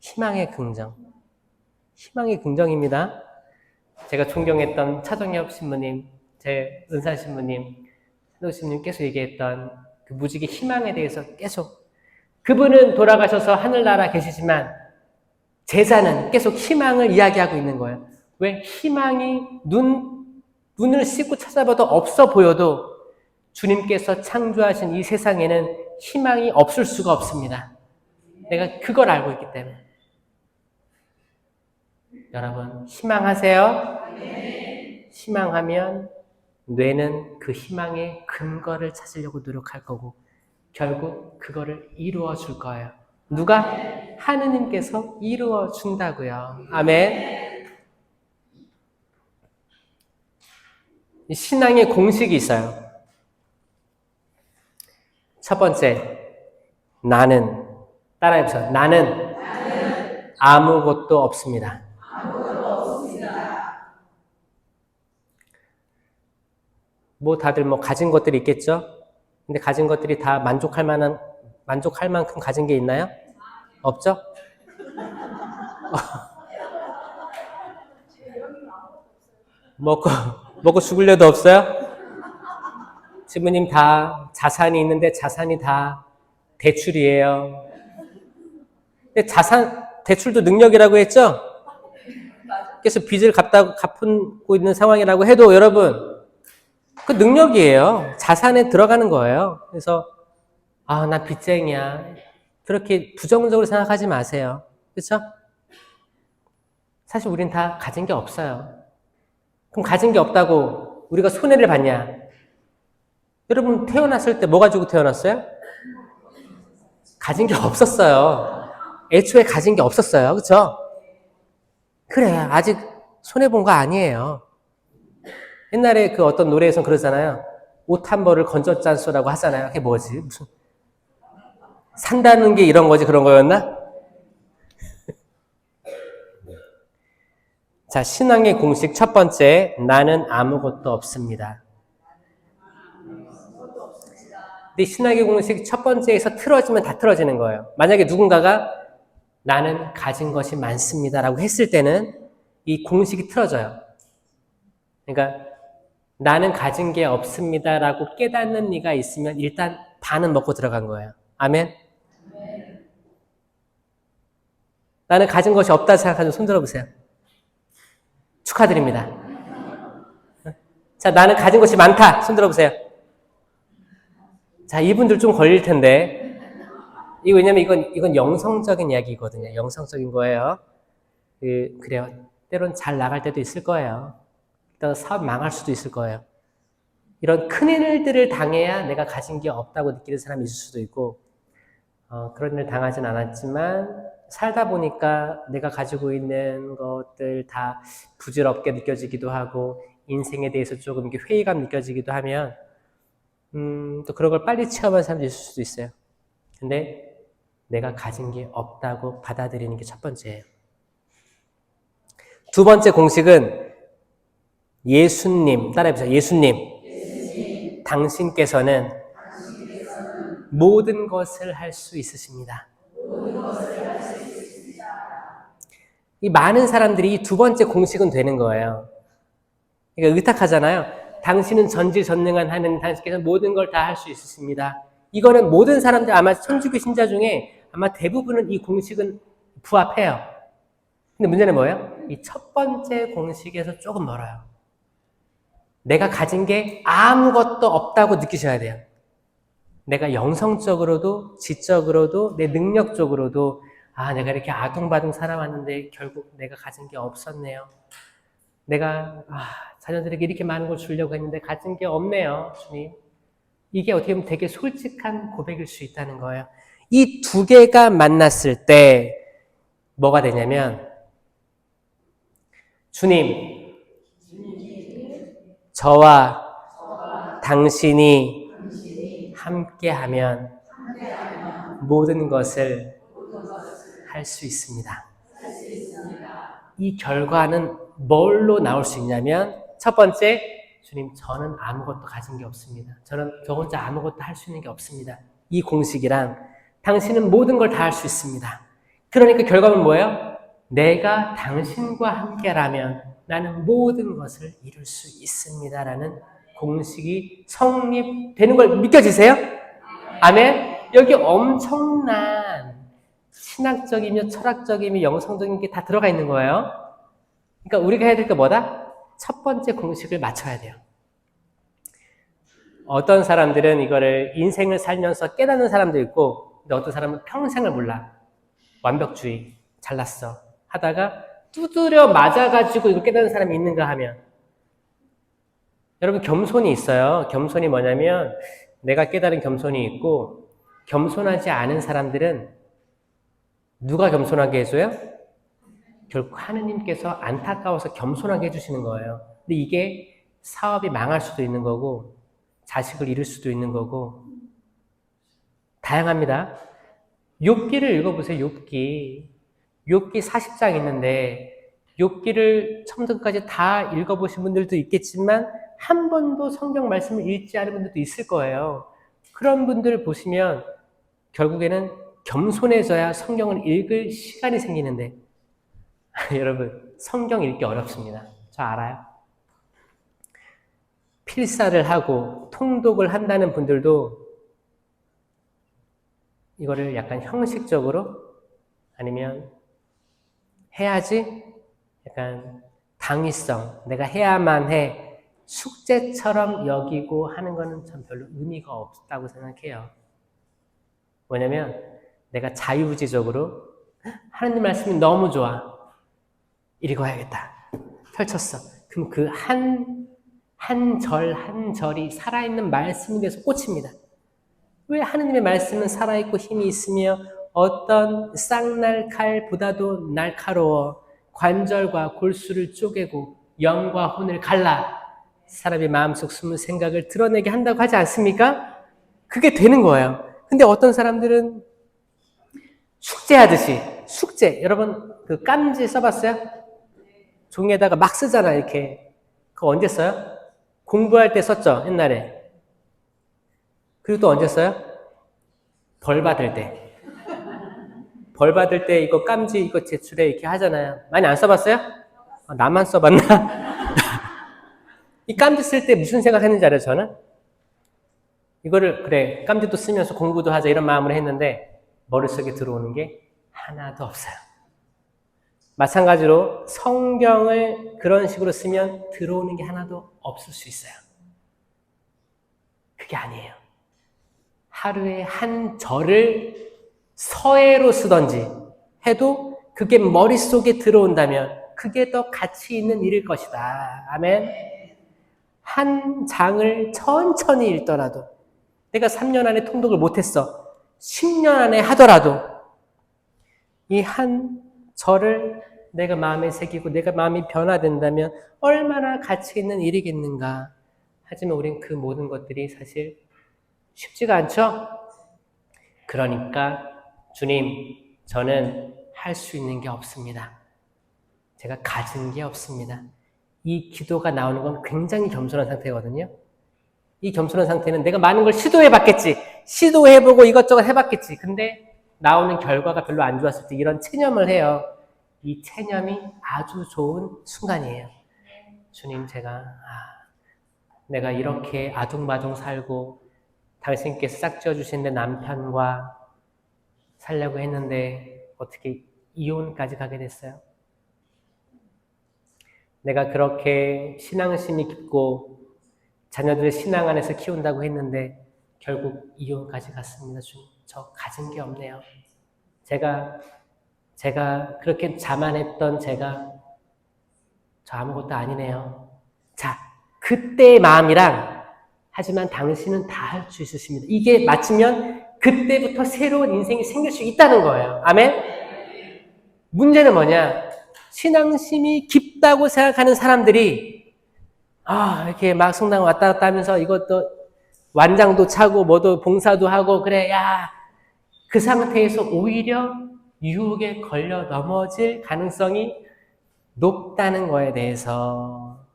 희망의 긍정. 희망의 긍정입니다. 제가 존경했던 차정엽 신부님, 제 은사 신부님, 신도 신부님께서 얘기했던 그 무지개 희망에 대해서 계속 그분은 돌아가셔서 하늘나라 계시지만 제자는 계속 희망을 이야기하고 있는 거예요. 왜? 희망이 눈을 씻고 찾아봐도 없어 보여도 주님께서 창조하신 이 세상에는 희망이 없을 수가 없습니다. 내가 그걸 알고 있기 때문에. 여러분, 희망하세요? 희망하면 뇌는 그 희망의 근거를 찾으려고 노력할 거고 결국 그거를 이루어 줄 거예요. 누가? 하느님께서 이루어 준다고요. 아멘. 신앙의 공식이 있어요. 첫 번째, 나는, 따라해보세요. 나는 아무것도 없습니다. 뭐 다들 뭐 가진 것들이 있겠죠? 근데 가진 것들이 다 만족할 만큼 가진 게 있나요? 없죠? 먹고 죽으려도 없어요? 지부님 다 자산이 있는데 자산이 다 대출이에요. 근데 대출도 능력이라고 했죠? 그래서 빚을 갚고 있는 상황이라고 해도 여러분, 그 능력이에요. 자산에 들어가는 거예요. 그래서, 나 빚쟁이야. 그렇게 부정적으로 생각하지 마세요. 그렇죠? 사실 우린 다 가진 게 없어요. 그럼 가진 게 없다고 우리가 손해를 봤냐? 여러분 태어났을 때 뭐 가지고 태어났어요? 가진 게 없었어요. 애초에 가진 게 없었어요. 그렇죠? 그래, 아직 손해본 거 아니에요. 옛날에 그 어떤 노래에선 그러잖아요. 옷 한 벌을 건졌잖소라고 하잖아요. 그게 뭐지? 무슨 산다는 게 이런 거지 그런 거였나? 자, 신앙의 공식 첫 번째, 나는 아무것도 없습니다. 근데 신앙의 공식 첫 번째에서 틀어지면 다 틀어지는 거예요. 만약에 누군가가 나는 가진 것이 많습니다라고 했을 때는 이 공식이 틀어져요. 그러니까 나는 가진 게 없습니다라고 깨닫는 이가 있으면 일단 반은 먹고 들어간 거예요. 아멘? 나는 가진 것이 없다 생각하면 손 들어보세요. 축하드립니다. 자, 나는 가진 것이 많다. 손 들어보세요. 자, 이분들 좀 걸릴 텐데. 왜냐면 이건 영성적인 이야기거든요. 영성적인 거예요. 그래요. 때론 잘 나갈 때도 있을 거예요. 이따가 사업 망할 수도 있을 거예요. 이런 큰일들을 당해야 내가 가진 게 없다고 느끼는 사람이 있을 수도 있고, 그런 일을 당하진 않았지만, 살다 보니까 내가 가지고 있는 것들 다 부질없게 느껴지기도 하고, 인생에 대해서 조금 이렇게 회의감 느껴지기도 하면, 또 그런 걸 빨리 체험한 사람도 있을 수도 있어요. 근데 내가 가진 게 없다고 받아들이는 게 첫 번째예요. 두 번째 공식은 예수님, 따라해보세요. 예수님. 당신께서는 모든 것을 할 수 있으십니다. 이 많은 사람들이 이 두 번째 공식은 되는 거예요. 그러니까 의탁하잖아요. 당신은 전지전능한 하나님, 당신께서 모든 걸 다 할 수 있으십니다. 이거는 모든 사람들 아마 천주교 신자 중에 아마 대부분은 이 공식은 부합해요. 근데 문제는 뭐예요? 이 첫 번째 공식에서 조금 멀어요. 내가 가진 게 아무것도 없다고 느끼셔야 돼요. 내가 영성적으로도 지적으로도 내 능력적으로도 내가 이렇게 아둥바둥 살아왔는데 결국 내가 가진 게 없었네요. 내가 자녀들에게 이렇게 많은 걸 주려고 했는데 가진 게 없네요, 주님. 이게 어떻게 보면 되게 솔직한 고백일 수 있다는 거예요. 이 두 개가 만났을 때 뭐가 되냐면 주님, 저와 당신이 함께하면 모든 것을 할 수 있습니다. 이 결과는 뭘로 나올 수 있냐면 첫 번째, 주님 저는 아무것도 가진 게 없습니다. 저는 저 혼자 아무것도 할 수 있는 게 없습니다. 이 공식이랑 당신은 모든 걸 다 할 수 있습니다. 그러니까 결과는 뭐예요? 내가 당신과 함께라면 나는 모든 것을 이룰 수 있습니다라는 공식이 성립되는 걸 믿겨지세요? 아멘? 여기 엄청난 신학적이며 철학적이며 영성적인 게 다 들어가 있는 거예요. 그러니까 우리가 해야 될 게 뭐다? 첫 번째 공식을 맞춰야 돼요. 어떤 사람들은 이거를 인생을 살면서 깨닫는 사람도 있고, 근데 어떤 사람은 평생을 몰라. 완벽주의, 잘났어 하다가 두드려 맞아가지고 이걸 깨닫는 사람이 있는가 하면, 여러분 겸손이 있어요. 겸손이 뭐냐면 내가 깨달은 겸손이 있고, 겸손하지 않은 사람들은 누가 겸손하게 해줘요? 결국 하느님께서 안타까워서 겸손하게 해주시는 거예요. 근데 이게 사업이 망할 수도 있는 거고, 자식을 잃을 수도 있는 거고, 다양합니다. 욥기를 읽어보세요. 욥기 40장 있는데, 욥기를 처음부터까지 다 읽어보신 분들도 있겠지만 한 번도 성경 말씀을 읽지 않은 분들도 있을 거예요. 그런 분들을 보시면 결국에는 겸손해져야 성경을 읽을 시간이 생기는데, 여러분 성경 읽기 어렵습니다. 저 알아요. 필사를 하고 통독을 한다는 분들도 이거를 약간 형식적으로, 아니면 해야지 약간 당위성, 내가 해야만 해, 숙제처럼 여기고 하는 거는 참 별로 의미가 없다고 생각해요. 뭐냐면 내가 자유의지적으로 하나님 말씀이 너무 좋아, 읽어야겠다, 펼쳤어. 그럼 그 한 절 한 절이 살아있는 말씀이 돼서 꽂힙니다. 왜 하느님의 말씀은 살아있고 힘이 있으며 어떤 쌍날 칼보다도 날카로워 관절과 골수를 쪼개고 영과 혼을 갈라 사람의 마음속 숨은 생각을 드러내게 한다고 하지 않습니까? 그게 되는 거예요. 근데 어떤 사람들은 숙제하듯이, 숙제, 여러분 그 깜지 써봤어요? 종이에다가 막 쓰잖아, 이렇게. 그거 언제 써요? 공부할 때 썼죠, 옛날에. 그리고 또 언제 써요? 벌 받을 때. 벌 받을 때 이거 깜지 이거 제출해 이렇게 하잖아요. 많이 안 써봤어요? 아, 나만 써봤나? 이 깜지 쓸 때 무슨 생각했는지 알아요, 저는? 이거를 그래 깜지도 쓰면서 공부도 하자 이런 마음으로 했는데 머릿속에 들어오는 게 하나도 없어요. 마찬가지로 성경을 그런 식으로 쓰면 들어오는 게 하나도 없을 수 있어요. 그게 아니에요. 하루에 한 절을 서예로 쓰던지 해도 그게 머릿속에 들어온다면 그게 더 가치 있는 일일 것이다. 아멘. 한 장을 천천히 읽더라도, 내가 3년 안에 통독을 못했어, 10년 안에 하더라도 이 한 절을 내가 마음에 새기고 내가 마음이 변화된다면 얼마나 가치 있는 일이겠는가. 하지만 우린 그 모든 것들이 사실 쉽지가 않죠? 그러니까 주님, 저는 할 수 있는 게 없습니다. 제가 가진 게 없습니다. 이 기도가 나오는 건 굉장히 겸손한 상태거든요. 이 겸손한 상태는 내가 많은 걸 시도해봤겠지, 시도해보고 이것저것 해봤겠지, 근데 나오는 결과가 별로 안 좋았을 때 이런 체념을 해요. 이 체념이 아주 좋은 순간이에요. 주님, 내가 이렇게 아둥바둥 살고 당신께서 싹지어주신 내 남편과 살려고 했는데 어떻게 이혼까지 가게 됐어요? 내가 그렇게 신앙심이 깊고 자녀들을 신앙 안에서 키운다고 했는데 결국 이혼까지 갔습니다. 주님, 저 가진 게 없네요. 제가 그렇게 자만했던 저 아무것도 아니네요. 자, 그때의 마음이랑, 하지만 당신은 다 할 수 있으십니다, 이게 맞추면 그때부터 새로운 인생이 생길 수 있다는 거예요. 아멘? 문제는 뭐냐? 신앙심이 깊다고 생각하는 사람들이 이렇게 막 성당 왔다 갔다 하면서 이것도 완장도 차고 뭐도 봉사도 하고 그래, 그 상태에서 오히려 유혹에 걸려 넘어질 가능성이 높다는 거에 대해서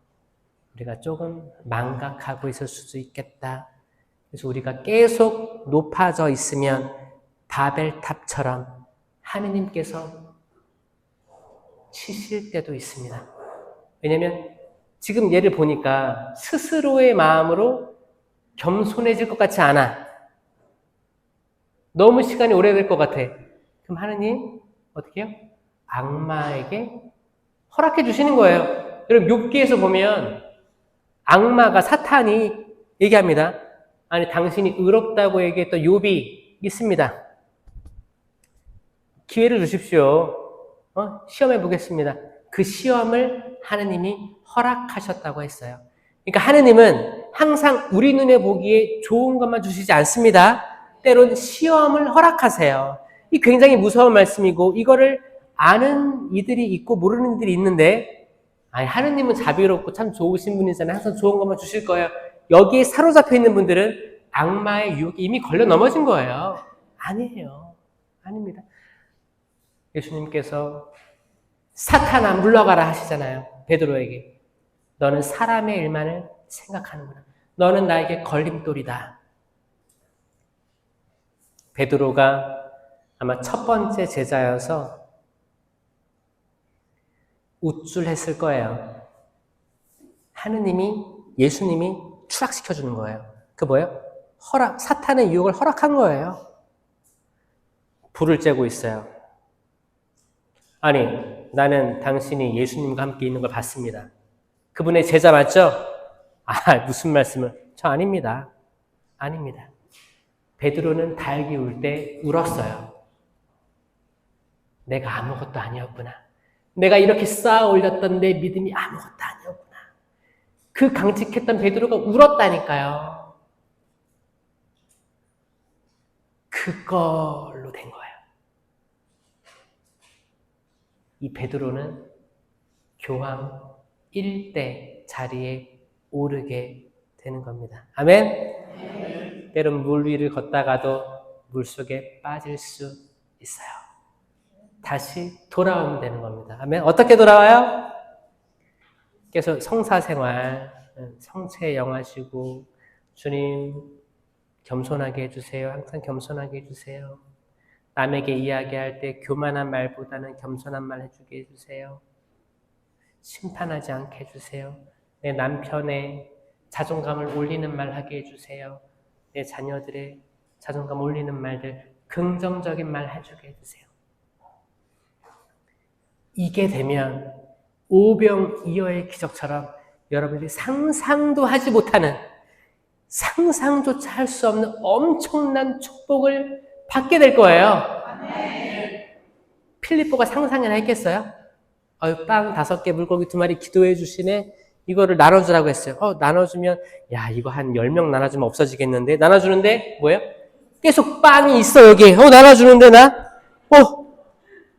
우리가 조금 망각하고 있을 수도 있겠다. 그래서 우리가 계속 높아져 있으면 바벨탑처럼 하느님께서 치실 때도 있습니다. 왜냐하면 지금 얘를 보니까 스스로의 마음으로 겸손해질 것 같지 않아. 너무 시간이 오래될 것 같아. 그럼 하느님 어떻게 해요? 악마에게 허락해 주시는 거예요. 여러분 욥기에서 보면 악마가 사탄이 얘기합니다. 아니 당신이 의롭다고 얘기했던 욥이 있습니다. 기회를 주십시오. 시험해 보겠습니다. 그 시험을 하느님이 허락하셨다고 했어요. 그러니까 하느님은 항상 우리 눈에 보기에 좋은 것만 주시지 않습니다. 때론 시험을 허락하세요. 이 굉장히 무서운 말씀이고 이거를 아는 이들이 있고 모르는 이들이 있는데 아니 하느님은 자비롭고 참 좋으신 분이잖아요. 항상 좋은 것만 주실 거예요. 여기에 사로잡혀 있는 분들은 악마의 유혹에 이미 걸려 넘어진 거예요. 아니에요. 아닙니다. 예수님께서 사탄아 물러가라 하시잖아요. 베드로에게. 너는 사람의 일만을 생각하는구나. 너는 나에게 걸림돌이다. 베드로가 아마 첫 번째 제자여서 우쭐했을 거예요. 하느님이, 예수님이 추락시켜주는 거예요. 그 뭐예요? 사탄의 유혹을 허락한 거예요. 불을 쬐고 있어요. 아니, 나는 당신이 예수님과 함께 있는 걸 봤습니다. 그분의 제자 맞죠? 무슨 말씀을? 저 아닙니다. 아닙니다. 베드로는 달기 울 때 울었어요. 내가 아무것도 아니었구나. 내가 이렇게 쌓아 올렸던 내 믿음이 아무것도 아니었구나. 그 강직했던 베드로가 울었다니까요. 그걸로 된 거예요. 이 베드로는 교황 1대 자리에 오르게 되는 겁니다. 아멘? 때론 물 위를 걷다가도 물속에 빠질 수 있어요. 다시 돌아오면 되는 겁니다. 아멘? 어떻게 돌아와요? 그래서 성사생활, 성체 영하시고 주님 겸손하게 해주세요. 항상 겸손하게 해주세요. 남에게 이야기할 때 교만한 말보다는 겸손한 말 해주게 해주세요. 심판하지 않게 해주세요. 내 남편의 자존감을 올리는 말 하게 해주세요. 내 자녀들의 자존감 올리는 말들, 긍정적인 말 해주게 해주세요. 이게 되면 오병이어의 기적처럼 여러분들이 상상도 하지 못하는, 상상조차 할 수 없는 엄청난 축복을 받게 될 거예요. 필리포가 상상이나 했겠어요? 빵 5개, 물고기 2마리 기도해 주시네. 이거를 나눠주라고 했어요. 나눠주면 이거 한 10명 나눠주면 없어지겠는데. 나눠주는데 뭐예요? 계속 빵이 있어 여기. 나눠주는데 나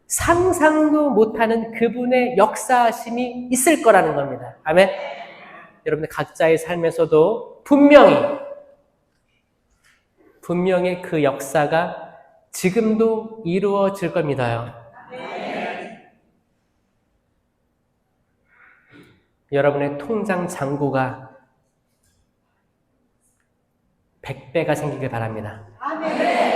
상상도 못하는 그분의 역사심이 있을 거라는 겁니다. 아멘. 여러분들 각자의 삶에서도 분명히 그 역사가 지금도 이루어질 걸 믿어요. 여러분의 통장 잔고가 100배가 생기길 바랍니다. 아멘.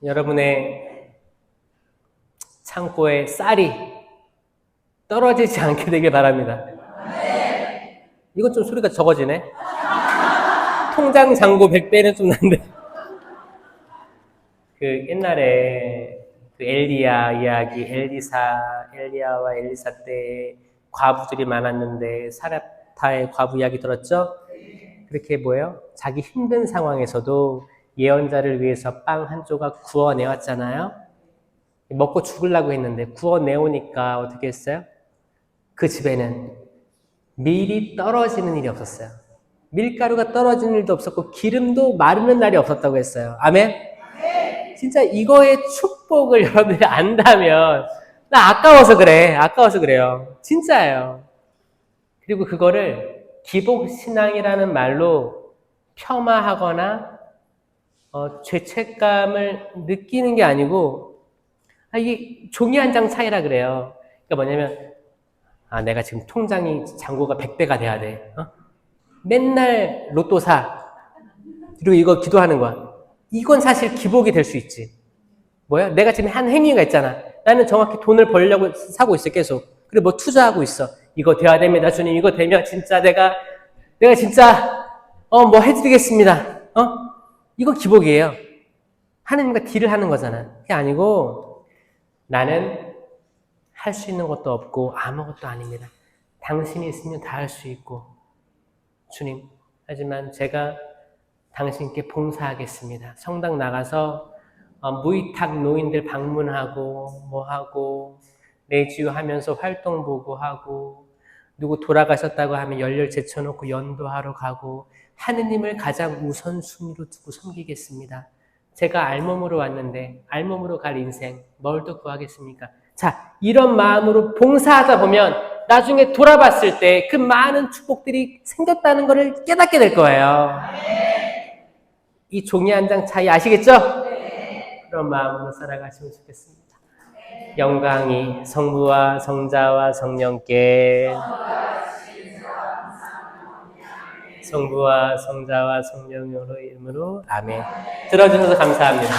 여러분의 창고에 쌀이 떨어지지 않게 되길 바랍니다. 이건 좀 소리가 적어지네. 통장 잔고 100배는 좀 난데. 그 옛날에 그 엘리야 이야기, 엘리야와 엘리사 때 과부들이 많았는데 사렙타의 과부 이야기 들었죠? 그렇게 뭐예요? 자기 힘든 상황에서도 예언자를 위해서 빵 한 조각 구워내왔잖아요. 먹고 죽으려고 했는데 구워내오니까 어떻게 했어요? 그 집에는 밀이 떨어지는 일이 없었어요. 밀가루가 떨어지는 일도 없었고 기름도 마르는 날이 없었다고 했어요. 아멘? 진짜 이거의 축복을 여러분들이 안다면 나 아까워서 그래요. 진짜예요. 그리고 그거를 기복신앙이라는 말로 폄하하거나 죄책감을 느끼는 게 아니고 이게 종이 한 장 차이라 그래요. 그러니까 뭐냐면 내가 지금 통장이 잔고가 100배가 돼야 돼. 맨날 로또 사. 그리고 이거 기도하는 거야. 이건 사실 기복이 될 수 있지. 뭐야? 내가 지금 한 행위가 있잖아. 나는 정확히 돈을 벌려고 사고 있어, 계속. 그리고 뭐 투자하고 있어. 이거 돼야 됩니다, 주님. 이거 되면 진짜 내가 진짜, 뭐 해드리겠습니다. 이거 기복이에요. 하느님과 딜을 하는 거잖아. 그게 아니고 나는 할 수 있는 것도 없고 아무것도 아닙니다. 당신이 있으면 다 할 수 있고 주님, 하지만 제가 당신께 봉사하겠습니다. 성당 나가서 무위탁 노인들 방문하고 뭐하고 내지유하면서 활동 보고하고 누구 돌아가셨다고 하면 열렬 제쳐놓고 연도하러 가고 하느님을 가장 우선순위로 두고 섬기겠습니다. 제가 알몸으로 왔는데 알몸으로 갈 인생 뭘 더 구하겠습니까? 자, 이런 마음으로 봉사하다 보면 나중에 돌아봤을 때 그 많은 축복들이 생겼다는 것을 깨닫게 될 거예요. 이 종이 한 장 차이 아시겠죠? 그런 마음으로 살아가시면 좋겠습니다. 영광이 성부와 성자와 성령께 성부와 성자와 성령으로 이름으로 아멘. 들어주셔서 감사합니다.